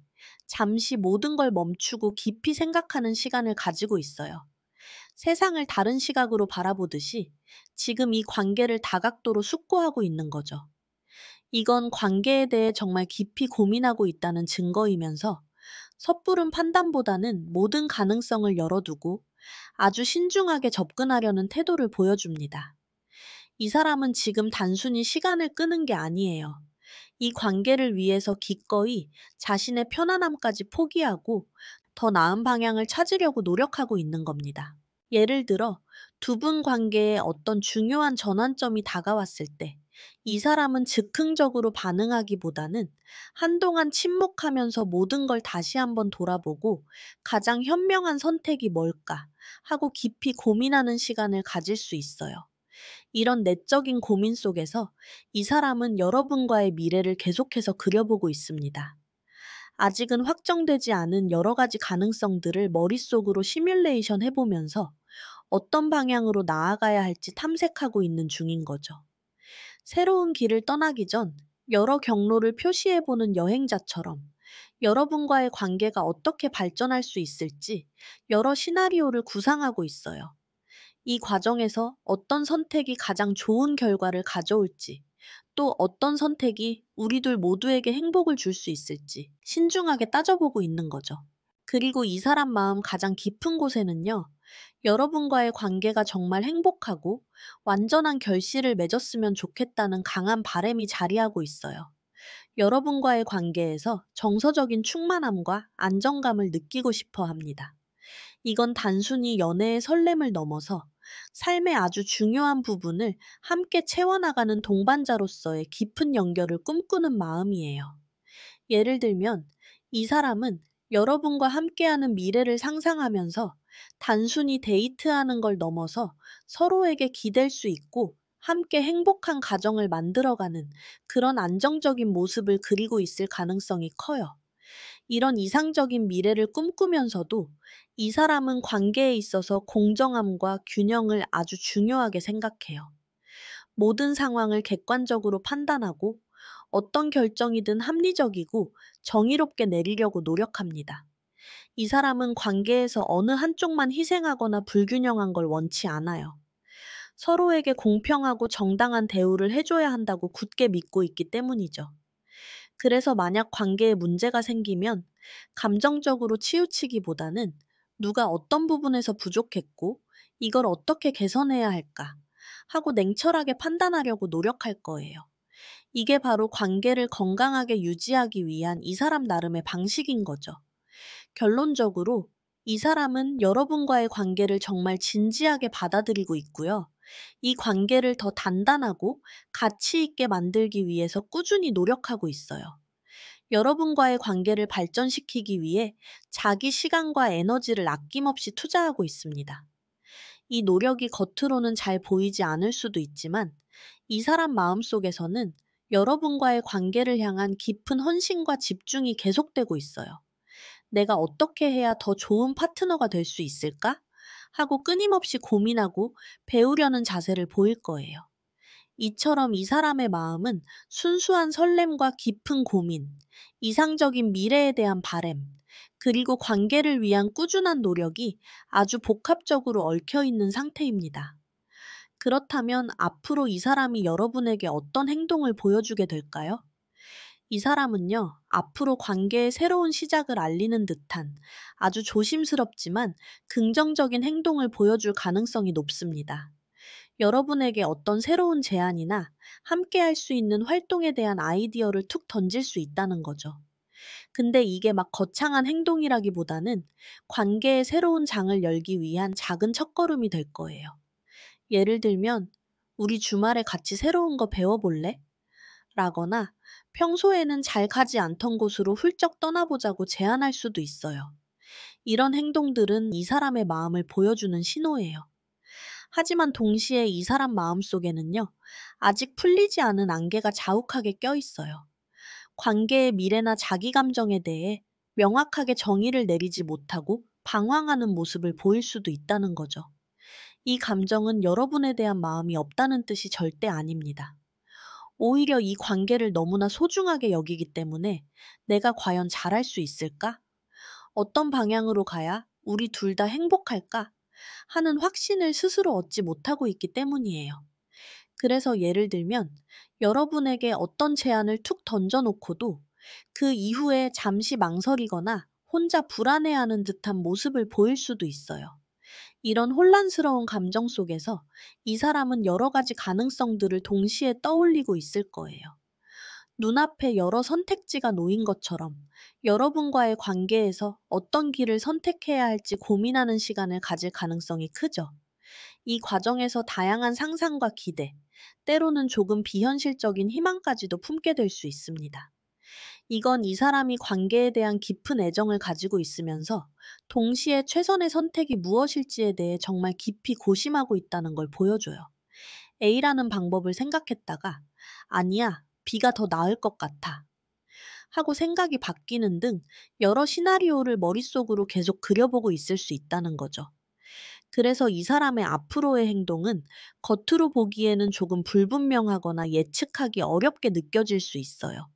잠시 모든 걸 멈추고 깊이 생각하는 시간을 가지고 있어요. 세상을 다른 시각으로 바라보듯이 지금 이 관계를 다각도로 숙고하고 있는 거죠. 이건 관계에 대해 정말 깊이 고민하고 있다는 증거이면서 섣부른 판단보다는 모든 가능성을 열어두고 아주 신중하게 접근하려는 태도를 보여줍니다. 이 사람은 지금 단순히 시간을 끄는 게 아니에요. 이 관계를 위해서 기꺼이 자신의 편안함까지 포기하고 더 나은 방향을 찾으려고 노력하고 있는 겁니다. 예를 들어, 두 분 관계에 어떤 중요한 전환점이 다가왔을 때, 이 사람은 즉흥적으로 반응하기보다는 한동안 침묵하면서 모든 걸 다시 한번 돌아보고 가장 현명한 선택이 뭘까 하고 깊이 고민하는 시간을 가질 수 있어요. 이런 내적인 고민 속에서 이 사람은 여러분과의 미래를 계속해서 그려보고 있습니다. 아직은 확정되지 않은 여러 가지 가능성들을 머릿속으로 시뮬레이션 해보면서 어떤 방향으로 나아가야 할지 탐색하고 있는 중인 거죠. 새로운 길을 떠나기 전 여러 경로를 표시해보는 여행자처럼 여러분과의 관계가 어떻게 발전할 수 있을지 여러 시나리오를 구상하고 있어요. 이 과정에서 어떤 선택이 가장 좋은 결과를 가져올지, 또 어떤 선택이 우리 둘 모두에게 행복을 줄 수 있을지 신중하게 따져보고 있는 거죠. 그리고 이 사람 마음 가장 깊은 곳에는요, 여러분과의 관계가 정말 행복하고 완전한 결실을 맺었으면 좋겠다는 강한 바람이 자리하고 있어요. 여러분과의 관계에서 정서적인 충만함과 안정감을 느끼고 싶어 합니다. 이건 단순히 연애의 설렘을 넘어서 삶의 아주 중요한 부분을 함께 채워나가는 동반자로서의 깊은 연결을 꿈꾸는 마음이에요. 예를 들면, 이 사람은 여러분과 함께하는 미래를 상상하면서 단순히 데이트하는 걸 넘어서 서로에게 기댈 수 있고 함께 행복한 가정을 만들어가는 그런 안정적인 모습을 그리고 있을 가능성이 커요. 이런 이상적인 미래를 꿈꾸면서도 이 사람은 관계에 있어서 공정함과 균형을 아주 중요하게 생각해요. 모든 상황을 객관적으로 판단하고 어떤 결정이든 합리적이고 정의롭게 내리려고 노력합니다. 이 사람은 관계에서 어느 한쪽만 희생하거나 불균형한 걸 원치 않아요. 서로에게 공평하고 정당한 대우를 해줘야 한다고 굳게 믿고 있기 때문이죠. 그래서 만약 관계에 문제가 생기면 감정적으로 치우치기보다는 누가 어떤 부분에서 부족했고 이걸 어떻게 개선해야 할까 하고 냉철하게 판단하려고 노력할 거예요. 이게 바로 관계를 건강하게 유지하기 위한 이 사람 나름의 방식인 거죠. 결론적으로 이 사람은 여러분과의 관계를 정말 진지하게 받아들이고 있고요. 이 관계를 더 단단하고 가치 있게 만들기 위해서 꾸준히 노력하고 있어요. 여러분과의 관계를 발전시키기 위해 자기 시간과 에너지를 아낌없이 투자하고 있습니다. 이 노력이 겉으로는 잘 보이지 않을 수도 있지만 이 사람 마음속에서는 여러분과의 관계를 향한 깊은 헌신과 집중이 계속되고 있어요. 내가 어떻게 해야 더 좋은 파트너가 될 수 있을까? 하고 끊임없이 고민하고 배우려는 자세를 보일 거예요. 이처럼 이 사람의 마음은 순수한 설렘과 깊은 고민, 이상적인 미래에 대한 바램, 그리고 관계를 위한 꾸준한 노력이 아주 복합적으로 얽혀 있는 상태입니다. 그렇다면 앞으로 이 사람이 여러분에게 어떤 행동을 보여주게 될까요? 이 사람은요, 앞으로 관계의 새로운 시작을 알리는 듯한 아주 조심스럽지만 긍정적인 행동을 보여줄 가능성이 높습니다. 여러분에게 어떤 새로운 제안이나 함께 할 수 있는 활동에 대한 아이디어를 툭 던질 수 있다는 거죠. 근데 이게 막 거창한 행동이라기보다는 관계의 새로운 장을 열기 위한 작은 첫걸음이 될 거예요. 예를 들면, 우리 주말에 같이 새로운 거 배워볼래? 라거나 평소에는 잘 가지 않던 곳으로 훌쩍 떠나보자고 제안할 수도 있어요. 이런 행동들은 이 사람의 마음을 보여주는 신호예요. 하지만 동시에 이 사람 마음속에는요, 아직 풀리지 않은 안개가 자욱하게 껴있어요. 관계의 미래나 자기 감정에 대해 명확하게 정의를 내리지 못하고 방황하는 모습을 보일 수도 있다는 거죠. 이 감정은 여러분에 대한 마음이 없다는 뜻이 절대 아닙니다. 오히려 이 관계를 너무나 소중하게 여기기 때문에 내가 과연 잘할 수 있을까? 어떤 방향으로 가야 우리 둘 다 행복할까? 하는 확신을 스스로 얻지 못하고 있기 때문이에요. 그래서 예를 들면 여러분에게 어떤 제안을 툭 던져놓고도 그 이후에 잠시 망설이거나 혼자 불안해하는 듯한 모습을 보일 수도 있어요. 이런 혼란스러운 감정 속에서 이 사람은 여러 가지 가능성들을 동시에 떠올리고 있을 거예요. 눈앞에 여러 선택지가 놓인 것처럼 여러분과의 관계에서 어떤 길을 선택해야 할지 고민하는 시간을 가질 가능성이 크죠. 이 과정에서 다양한 상상과 기대, 때로는 조금 비현실적인 희망까지도 품게 될 수 있습니다. 이건 이 사람이 관계에 대한 깊은 애정을 가지고 있으면서 동시에 최선의 선택이 무엇일지에 대해 정말 깊이 고심하고 있다는 걸 보여줘요. A라는 방법을 생각했다가 아니야, B가 더 나을 것 같아 하고 생각이 바뀌는 등 여러 시나리오를 머릿속으로 계속 그려보고 있을 수 있다는 거죠. 그래서 이 사람의 앞으로의 행동은 겉으로 보기에는 조금 불분명하거나 예측하기 어렵게 느껴질 수 있어요.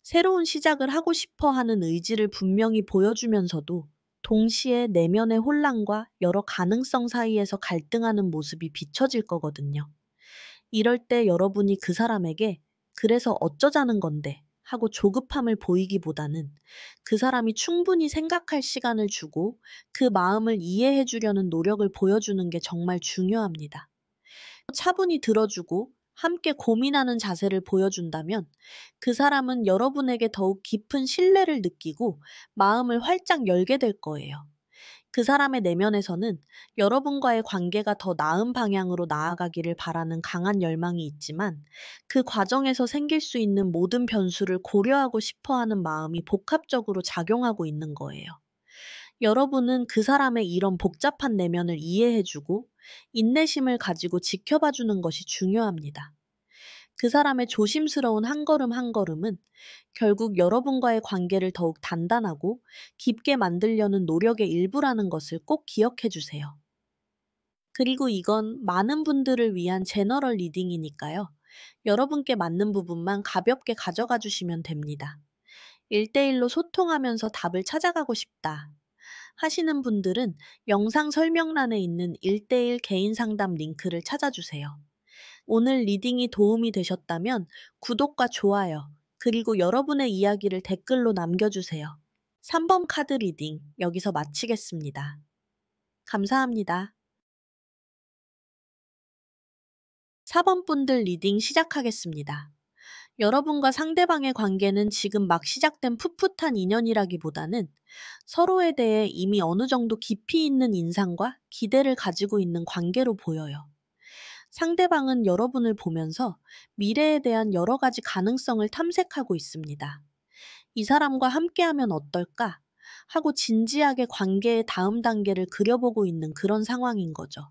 새로운 시작을 하고 싶어 하는 의지를 분명히 보여주면서도 동시에 내면의 혼란과 여러 가능성 사이에서 갈등하는 모습이 비춰질 거거든요. 이럴 때 여러분이 그 사람에게 그래서 어쩌자는 건데 하고 조급함을 보이기보다는 그 사람이 충분히 생각할 시간을 주고 그 마음을 이해해 주려는 노력을 보여주는 게 정말 중요합니다. 차분히 들어주고 함께 고민하는 자세를 보여준다면 그 사람은 여러분에게 더욱 깊은 신뢰를 느끼고 마음을 활짝 열게 될 거예요. 그 사람의 내면에서는 여러분과의 관계가 더 나은 방향으로 나아가기를 바라는 강한 열망이 있지만 그 과정에서 생길 수 있는 모든 변수를 고려하고 싶어 하는 마음이 복합적으로 작용하고 있는 거예요. 여러분은 그 사람의 이런 복잡한 내면을 이해해주고 인내심을 가지고 지켜봐주는 것이 중요합니다. 그 사람의 조심스러운 한 걸음 한 걸음은 결국 여러분과의 관계를 더욱 단단하고 깊게 만들려는 노력의 일부라는 것을 꼭 기억해 주세요. 그리고 이건 많은 분들을 위한 제너럴 리딩이니까요. 여러분께 맞는 부분만 가볍게 가져가 주시면 됩니다. 1대1로 소통하면서 답을 찾아가고 싶다. 하시는 분들은 영상 설명란에 있는 1대1 개인 상담 링크를 찾아주세요. 오늘 리딩이 도움이 되셨다면 구독과 좋아요, 그리고 여러분의 이야기를 댓글로 남겨주세요. 3번 카드 리딩 여기서 마치겠습니다. 감사합니다. 4번 분들 리딩 시작하겠습니다. 여러분과 상대방의 관계는 지금 막 시작된 풋풋한 인연이라기보다는 서로에 대해 이미 어느 정도 깊이 있는 인상과 기대를 가지고 있는 관계로 보여요. 상대방은 여러분을 보면서 미래에 대한 여러 가지 가능성을 탐색하고 있습니다. 이 사람과 함께하면 어떨까? 하고 진지하게 관계의 다음 단계를 그려보고 있는 그런 상황인 거죠.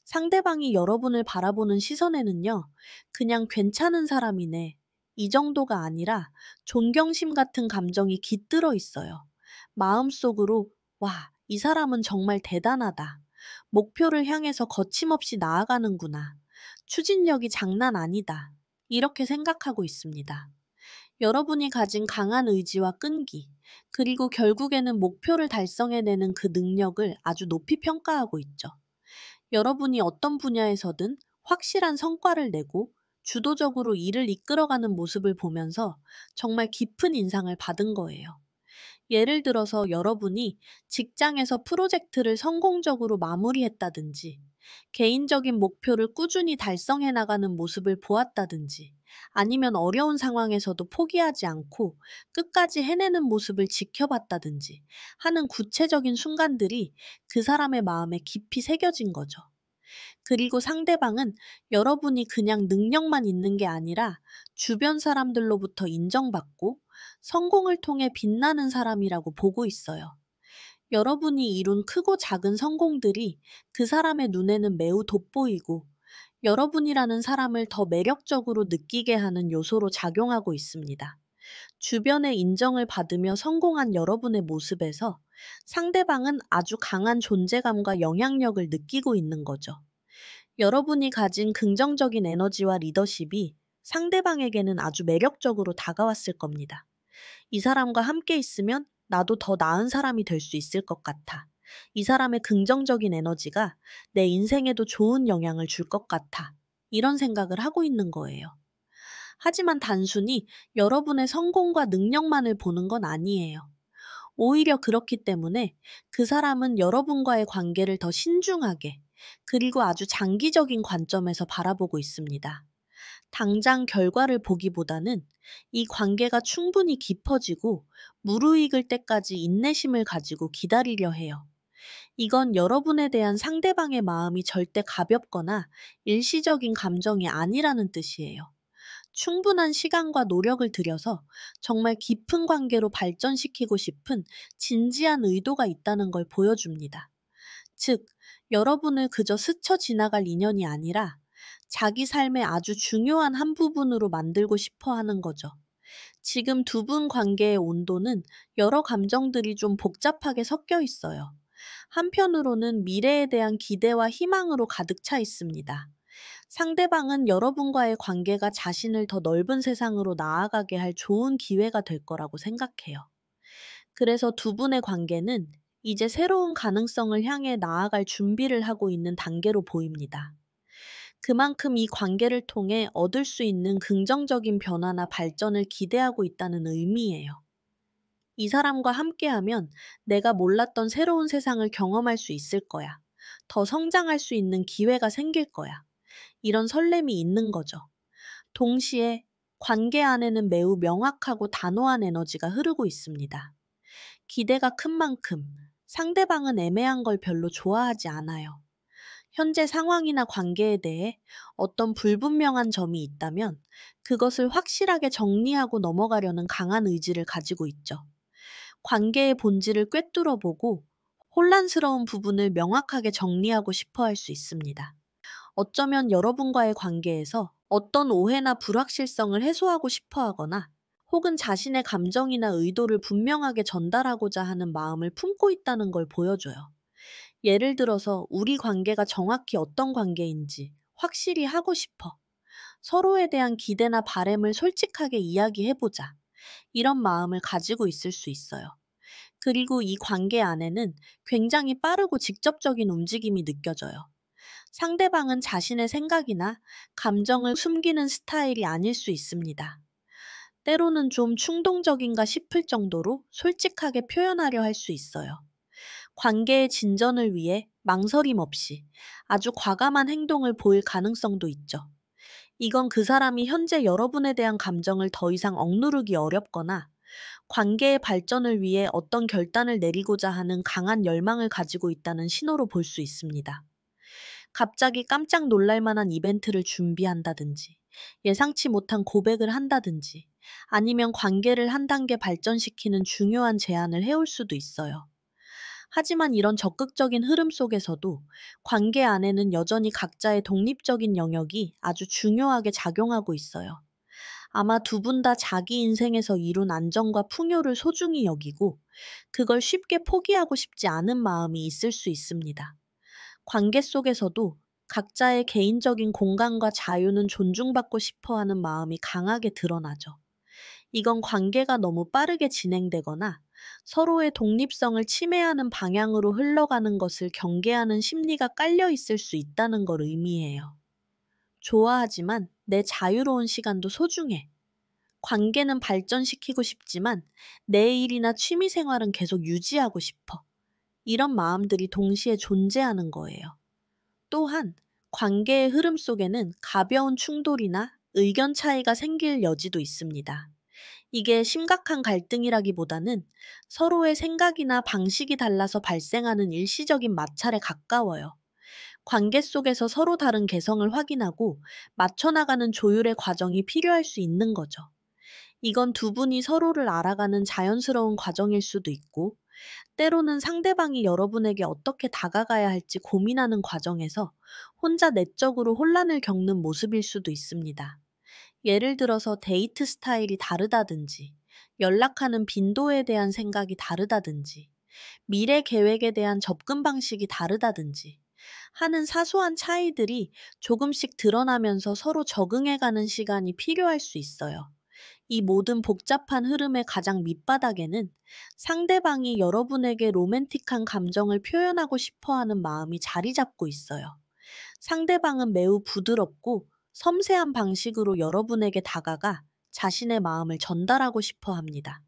상대방이 여러분을 바라보는 시선에는요, 그냥 괜찮은 사람이네, 이 정도가 아니라 존경심 같은 감정이 깃들어 있어요. 마음속으로, 와, 이 사람은 정말 대단하다. 목표를 향해서 거침없이 나아가는구나. 추진력이 장난 아니다. 이렇게 생각하고 있습니다. 여러분이 가진 강한 의지와 끈기, 그리고 결국에는 목표를 달성해내는 그 능력을 아주 높이 평가하고 있죠. 여러분이 어떤 분야에서든 확실한 성과를 내고 주도적으로 일을 이끌어가는 모습을 보면서 정말 깊은 인상을 받은 거예요. 예를 들어서 여러분이 직장에서 프로젝트를 성공적으로 마무리했다든지, 개인적인 목표를 꾸준히 달성해 나가는 모습을 보았다든지, 아니면 어려운 상황에서도 포기하지 않고 끝까지 해내는 모습을 지켜봤다든지 하는 구체적인 순간들이 그 사람의 마음에 깊이 새겨진 거죠. 그리고 상대방은 여러분이 그냥 능력만 있는 게 아니라 주변 사람들로부터 인정받고 성공을 통해 빛나는 사람이라고 보고 있어요. 여러분이 이룬 크고 작은 성공들이 그 사람의 눈에는 매우 돋보이고 여러분이라는 사람을 더 매력적으로 느끼게 하는 요소로 작용하고 있습니다. 주변의 인정을 받으며 성공한 여러분의 모습에서 상대방은 아주 강한 존재감과 영향력을 느끼고 있는 거죠. 여러분이 가진 긍정적인 에너지와 리더십이 상대방에게는 아주 매력적으로 다가왔을 겁니다. 이 사람과 함께 있으면 나도 더 나은 사람이 될 수 있을 것 같아. 이 사람의 긍정적인 에너지가 내 인생에도 좋은 영향을 줄 것 같아. 이런 생각을 하고 있는 거예요. 하지만 단순히 여러분의 성공과 능력만을 보는 건 아니에요. 오히려 그렇기 때문에 그 사람은 여러분과의 관계를 더 신중하게, 그리고 아주 장기적인 관점에서 바라보고 있습니다. 당장 결과를 보기보다는 이 관계가 충분히 깊어지고 무르익을 때까지 인내심을 가지고 기다리려 해요. 이건 여러분에 대한 상대방의 마음이 절대 가볍거나 일시적인 감정이 아니라는 뜻이에요. 충분한 시간과 노력을 들여서 정말 깊은 관계로 발전시키고 싶은 진지한 의도가 있다는 걸 보여줍니다. 즉, 여러분을 그저 스쳐 지나갈 인연이 아니라 자기 삶의 아주 중요한 한 부분으로 만들고 싶어 하는 거죠. 지금 두 분 관계의 온도는 여러 감정들이 좀 복잡하게 섞여 있어요. 한편으로는 미래에 대한 기대와 희망으로 가득 차 있습니다. 상대방은 여러분과의 관계가 자신을 더 넓은 세상으로 나아가게 할 좋은 기회가 될 거라고 생각해요. 그래서 두 분의 관계는 이제 새로운 가능성을 향해 나아갈 준비를 하고 있는 단계로 보입니다. 그만큼 이 관계를 통해 얻을 수 있는 긍정적인 변화나 발전을 기대하고 있다는 의미예요. 이 사람과 함께하면 내가 몰랐던 새로운 세상을 경험할 수 있을 거야. 더 성장할 수 있는 기회가 생길 거야. 이런 설렘이 있는 거죠. 동시에 관계 안에는 매우 명확하고 단호한 에너지가 흐르고 있습니다. 기대가 큰 만큼 상대방은 애매한 걸 별로 좋아하지 않아요. 현재 상황이나 관계에 대해 어떤 불분명한 점이 있다면 그것을 확실하게 정리하고 넘어가려는 강한 의지를 가지고 있죠. 관계의 본질을 꿰뚫어 보고 혼란스러운 부분을 명확하게 정리하고 싶어 할 수 있습니다. 어쩌면 여러분과의 관계에서 어떤 오해나 불확실성을 해소하고 싶어 하거나 혹은 자신의 감정이나 의도를 분명하게 전달하고자 하는 마음을 품고 있다는 걸 보여줘요. 예를 들어서 우리 관계가 정확히 어떤 관계인지 확실히 하고 싶어. 서로에 대한 기대나 바램을 솔직하게 이야기해보자. 이런 마음을 가지고 있을 수 있어요. 그리고 이 관계 안에는 굉장히 빠르고 직접적인 움직임이 느껴져요. 상대방은 자신의 생각이나 감정을 숨기는 스타일이 아닐 수 있습니다. 때로는 좀 충동적인가 싶을 정도로 솔직하게 표현하려 할 수 있어요. 관계의 진전을 위해 망설임 없이 아주 과감한 행동을 보일 가능성도 있죠. 이건 그 사람이 현재 여러분에 대한 감정을 더 이상 억누르기 어렵거나 관계의 발전을 위해 어떤 결단을 내리고자 하는 강한 열망을 가지고 있다는 신호로 볼 수 있습니다. 갑자기 깜짝 놀랄 만한 이벤트를 준비한다든지, 예상치 못한 고백을 한다든지, 아니면 관계를 한 단계 발전시키는 중요한 제안을 해올 수도 있어요. 하지만 이런 적극적인 흐름 속에서도 관계 안에는 여전히 각자의 독립적인 영역이 아주 중요하게 작용하고 있어요. 아마 두 분 다 자기 인생에서 이룬 안정과 풍요를 소중히 여기고 그걸 쉽게 포기하고 싶지 않은 마음이 있을 수 있습니다. 관계 속에서도 각자의 개인적인 공간과 자유는 존중받고 싶어 하는 마음이 강하게 드러나죠. 이건 관계가 너무 빠르게 진행되거나 서로의 독립성을 침해하는 방향으로 흘러가는 것을 경계하는 심리가 깔려 있을 수 있다는 걸 의미해요. 좋아하지만 내 자유로운 시간도 소중해. 관계는 발전시키고 싶지만 내 일이나 취미 생활은 계속 유지하고 싶어. 이런 마음들이 동시에 존재하는 거예요. 또한 관계의 흐름 속에는 가벼운 충돌이나 의견 차이가 생길 여지도 있습니다. 이게 심각한 갈등이라기보다는 서로의 생각이나 방식이 달라서 발생하는 일시적인 마찰에 가까워요. 관계 속에서 서로 다른 개성을 확인하고 맞춰나가는 조율의 과정이 필요할 수 있는 거죠. 이건 두 분이 서로를 알아가는 자연스러운 과정일 수도 있고, 때로는 상대방이 여러분에게 어떻게 다가가야 할지 고민하는 과정에서 혼자 내적으로 혼란을 겪는 모습일 수도 있습니다. 예를 들어서 데이트 스타일이 다르다든지, 연락하는 빈도에 대한 생각이 다르다든지, 미래 계획에 대한 접근 방식이 다르다든지 하는 사소한 차이들이 조금씩 드러나면서 서로 적응해가는 시간이 필요할 수 있어요. 이 모든 복잡한 흐름의 가장 밑바닥에는 상대방이 여러분에게 로맨틱한 감정을 표현하고 싶어 하는 마음이 자리 잡고 있어요. 상대방은 매우 부드럽고 섬세한 방식으로 여러분에게 다가가 자신의 마음을 전달하고 싶어 합니다.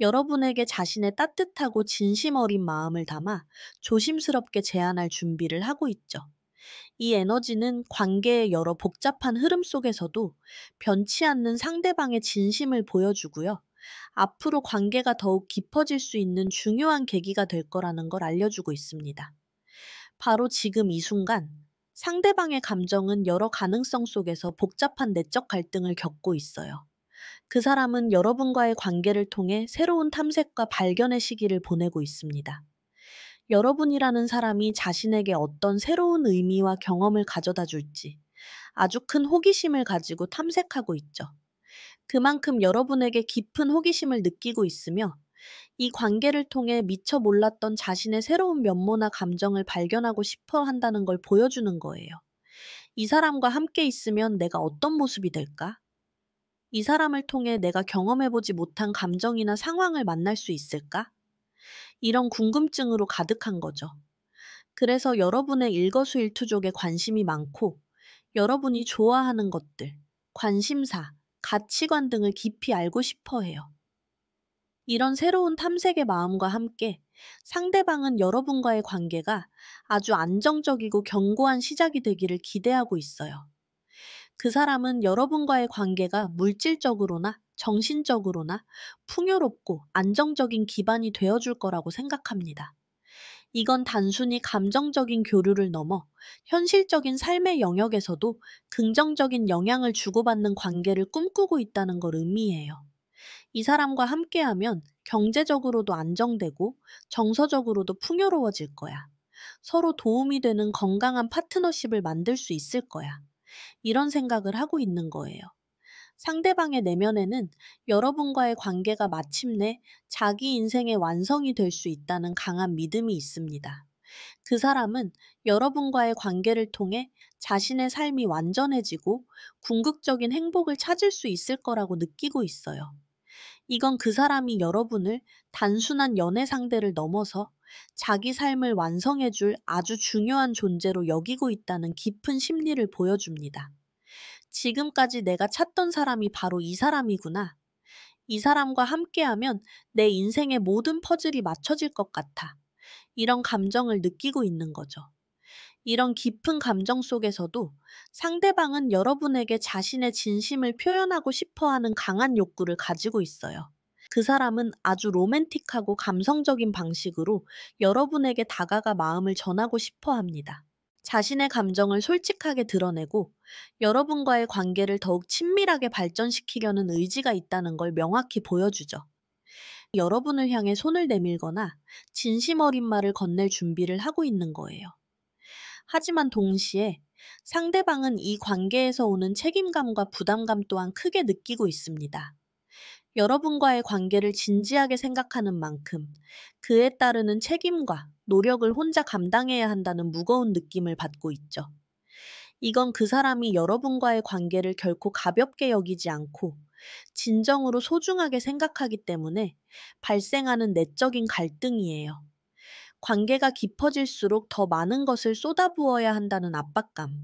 여러분에게 자신의 따뜻하고 진심 어린 마음을 담아 조심스럽게 제안할 준비를 하고 있죠. 이 에너지는 관계의 여러 복잡한 흐름 속에서도 변치 않는 상대방의 진심을 보여주고요. 앞으로 관계가 더욱 깊어질 수 있는 중요한 계기가 될 거라는 걸 알려주고 있습니다. 바로 지금 이 순간, 상대방의 감정은 여러 가능성 속에서 복잡한 내적 갈등을 겪고 있어요. 그 사람은 여러분과의 관계를 통해 새로운 탐색과 발견의 시기를 보내고 있습니다. 여러분이라는 사람이 자신에게 어떤 새로운 의미와 경험을 가져다 줄지 아주 큰 호기심을 가지고 탐색하고 있죠. 그만큼 여러분에게 깊은 호기심을 느끼고 있으며 이 관계를 통해 미처 몰랐던 자신의 새로운 면모나 감정을 발견하고 싶어 한다는 걸 보여주는 거예요. 이 사람과 함께 있으면 내가 어떤 모습이 될까? 이 사람을 통해 내가 경험해보지 못한 감정이나 상황을 만날 수 있을까? 이런 궁금증으로 가득한 거죠. 그래서 여러분의 일거수일투족에 관심이 많고 여러분이 좋아하는 것들, 관심사, 가치관 등을 깊이 알고 싶어 해요. 이런 새로운 탐색의 마음과 함께 상대방은 여러분과의 관계가 아주 안정적이고 견고한 시작이 되기를 기대하고 있어요. 그 사람은 여러분과의 관계가 물질적으로나 정신적으로나 풍요롭고 안정적인 기반이 되어줄 거라고 생각합니다. 이건 단순히 감정적인 교류를 넘어 현실적인 삶의 영역에서도 긍정적인 영향을 주고받는 관계를 꿈꾸고 있다는 걸 의미해요. 이 사람과 함께하면 경제적으로도 안정되고 정서적으로도 풍요로워질 거야. 서로 도움이 되는 건강한 파트너십을 만들 수 있을 거야. 이런 생각을 하고 있는 거예요. 상대방의 내면에는 여러분과의 관계가 마침내 자기 인생의 완성이 될 수 있다는 강한 믿음이 있습니다. 그 사람은 여러분과의 관계를 통해 자신의 삶이 완전해지고 궁극적인 행복을 찾을 수 있을 거라고 느끼고 있어요. 이건 그 사람이 여러분을 단순한 연애 상대를 넘어서 자기 삶을 완성해줄 아주 중요한 존재로 여기고 있다는 깊은 심리를 보여줍니다. 지금까지 내가 찾던 사람이 바로 이 사람이구나. 이 사람과 함께하면 내 인생의 모든 퍼즐이 맞춰질 것 같아. 이런 감정을 느끼고 있는 거죠. 이런 깊은 감정 속에서도 상대방은 여러분에게 자신의 진심을 표현하고 싶어 하는 강한 욕구를 가지고 있어요. 그 사람은 아주 로맨틱하고 감성적인 방식으로 여러분에게 다가가 마음을 전하고 싶어 합니다. 자신의 감정을 솔직하게 드러내고 여러분과의 관계를 더욱 친밀하게 발전시키려는 의지가 있다는 걸 명확히 보여주죠. 여러분을 향해 손을 내밀거나 진심 어린 말을 건넬 준비를 하고 있는 거예요. 하지만 동시에 상대방은 이 관계에서 오는 책임감과 부담감 또한 크게 느끼고 있습니다. 여러분과의 관계를 진지하게 생각하는 만큼 그에 따르는 책임과 노력을 혼자 감당해야 한다는 무거운 느낌을 받고 있죠. 이건 그 사람이 여러분과의 관계를 결코 가볍게 여기지 않고 진정으로 소중하게 생각하기 때문에 발생하는 내적인 갈등이에요. 관계가 깊어질수록 더 많은 것을 쏟아부어야 한다는 압박감,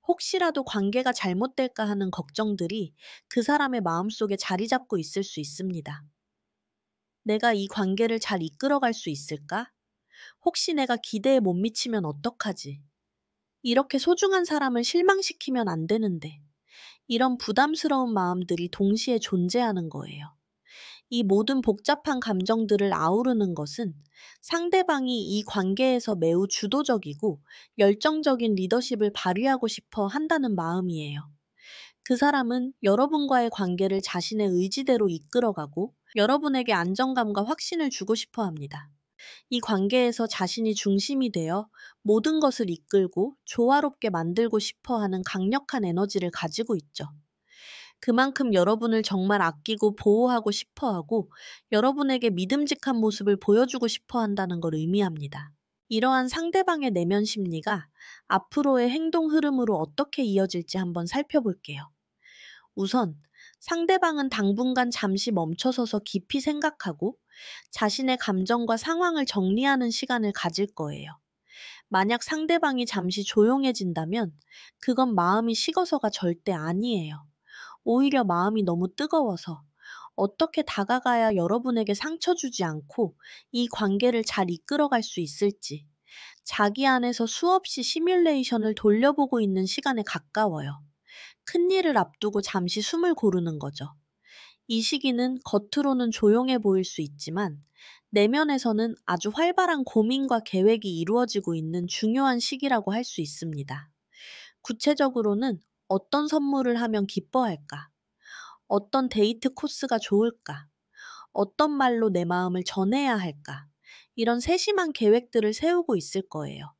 혹시라도 관계가 잘못될까 하는 걱정들이 그 사람의 마음속에 자리 잡고 있을 수 있습니다. 내가 이 관계를 잘 이끌어갈 수 있을까? 혹시 내가 기대에 못 미치면 어떡하지? 이렇게 소중한 사람을 실망시키면 안 되는데. 이런 부담스러운 마음들이 동시에 존재하는 거예요. 이 모든 복잡한 감정들을 아우르는 것은 상대방이 이 관계에서 매우 주도적이고 열정적인 리더십을 발휘하고 싶어 한다는 마음이에요. 그 사람은 여러분과의 관계를 자신의 의지대로 이끌어가고 여러분에게 안정감과 확신을 주고 싶어 합니다. 이 관계에서 자신이 중심이 되어 모든 것을 이끌고 조화롭게 만들고 싶어 하는 강력한 에너지를 가지고 있죠. 그만큼 여러분을 정말 아끼고 보호하고 싶어 하고 여러분에게 믿음직한 모습을 보여주고 싶어 한다는 걸 의미합니다. 이러한 상대방의 내면 심리가 앞으로의 행동 흐름으로 어떻게 이어질지 한번 살펴볼게요. 우선 상대방은 당분간 잠시 멈춰서서 깊이 생각하고 자신의 감정과 상황을 정리하는 시간을 가질 거예요. 만약 상대방이 잠시 조용해진다면 그건 마음이 식어서가 절대 아니에요. 오히려 마음이 너무 뜨거워서 어떻게 다가가야 여러분에게 상처 주지 않고 이 관계를 잘 이끌어갈 수 있을지 자기 안에서 수없이 시뮬레이션을 돌려보고 있는 시간에 가까워요. 큰일을 앞두고 잠시 숨을 고르는 거죠. 이 시기는 겉으로는 조용해 보일 수 있지만 내면에서는 아주 활발한 고민과 계획이 이루어지고 있는 중요한 시기라고 할 수 있습니다. 구체적으로는 어떤 선물을 하면 기뻐할까? 어떤 데이트 코스가 좋을까? 어떤 말로 내 마음을 전해야 할까? 이런 세심한 계획들을 세우고 있을 거예요.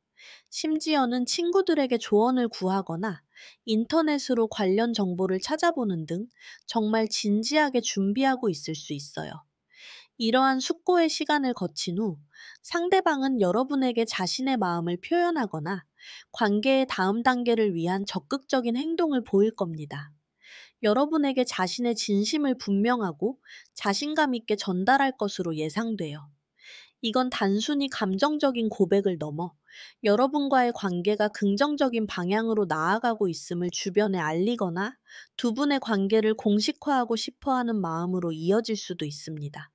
심지어는 친구들에게 조언을 구하거나 인터넷으로 관련 정보를 찾아보는 등 정말 진지하게 준비하고 있을 수 있어요. 이러한 숙고의 시간을 거친 후 상대방은 여러분에게 자신의 마음을 표현하거나 관계의 다음 단계를 위한 적극적인 행동을 보일 겁니다. 여러분에게 자신의 진심을 분명하고 자신감 있게 전달할 것으로 예상돼요. 이건 단순히 감정적인 고백을 넘어 여러분과의 관계가 긍정적인 방향으로 나아가고 있음을 주변에 알리거나 두 분의 관계를 공식화하고 싶어 하는 마음으로 이어질 수도 있습니다.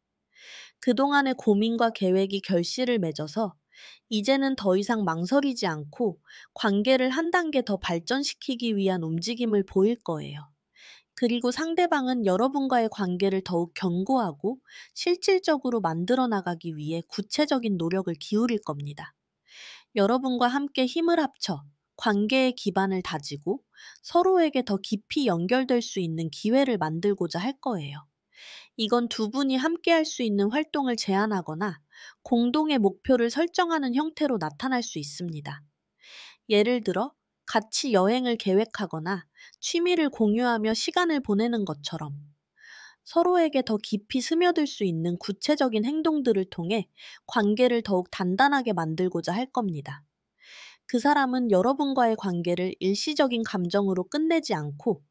그동안의 고민과 계획이 결실을 맺어서 이제는 더 이상 망설이지 않고 관계를 한 단계 더 발전시키기 위한 움직임을 보일 거예요. 그리고 상대방은 여러분과의 관계를 더욱 견고하고 실질적으로 만들어 나가기 위해 구체적인 노력을 기울일 겁니다. 여러분과 함께 힘을 합쳐 관계의 기반을 다지고 서로에게 더 깊이 연결될 수 있는 기회를 만들고자 할 거예요. 이건 두 분이 함께 할 수 있는 활동을 제안하거나 공동의 목표를 설정하는 형태로 나타날 수 있습니다. 예를 들어, 같이 여행을 계획하거나 취미를 공유하며 시간을 보내는 것처럼 서로에게 더 깊이 스며들 수 있는 구체적인 행동들을 통해 관계를 더욱 단단하게 만들고자 할 겁니다. 그 사람은 여러분과의 관계를 일시적인 감정으로 끝내지 않고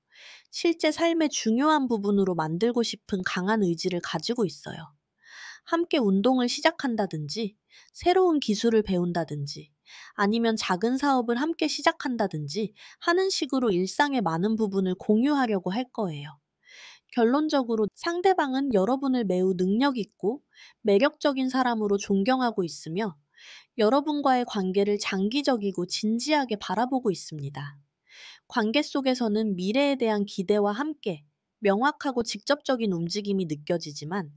실제 삶의 중요한 부분으로 만들고 싶은 강한 의지를 가지고 있어요. 함께 운동을 시작한다든지, 새로운 기술을 배운다든지, 아니면 작은 사업을 함께 시작한다든지 하는 식으로 일상의 많은 부분을 공유하려고 할 거예요. 결론적으로 상대방은 여러분을 매우 능력 있고 매력적인 사람으로 존경하고 있으며 여러분과의 관계를 장기적이고 진지하게 바라보고 있습니다. 관계 속에서는 미래에 대한 기대와 함께 명확하고 직접적인 움직임이 느껴지지만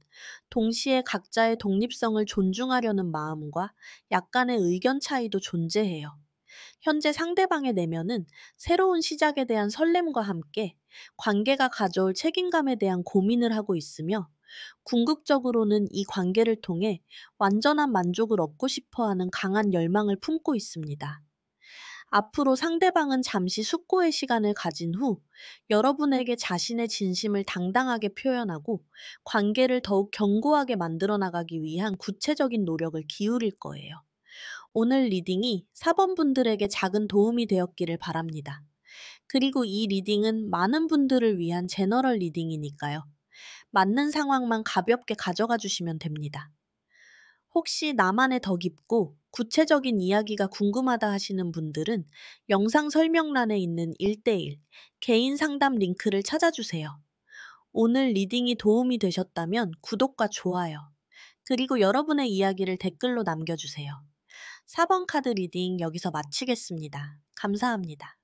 동시에 각자의 독립성을 존중하려는 마음과 약간의 의견 차이도 존재해요. 현재 상대방의 내면은 새로운 시작에 대한 설렘과 함께 관계가 가져올 책임감에 대한 고민을 하고 있으며 궁극적으로는 이 관계를 통해 완전한 만족을 얻고 싶어 하는 강한 열망을 품고 있습니다. 앞으로 상대방은 잠시 숙고의 시간을 가진 후 여러분에게 자신의 진심을 당당하게 표현하고 관계를 더욱 견고하게 만들어 나가기 위한 구체적인 노력을 기울일 거예요. 오늘 리딩이 사번분들에게 작은 도움이 되었기를 바랍니다. 그리고 이 리딩은 많은 분들을 위한 제너럴 리딩이니까요. 맞는 상황만 가볍게 가져가 주시면 됩니다. 혹시 나만의 더 깊고 구체적인 이야기가 궁금하다 하시는 분들은 영상 설명란에 있는 1대1 개인 상담 링크를 찾아주세요. 오늘 리딩이 도움이 되셨다면 구독과 좋아요, 그리고 여러분의 이야기를 댓글로 남겨주세요. 4번 카드 리딩 여기서 마치겠습니다. 감사합니다.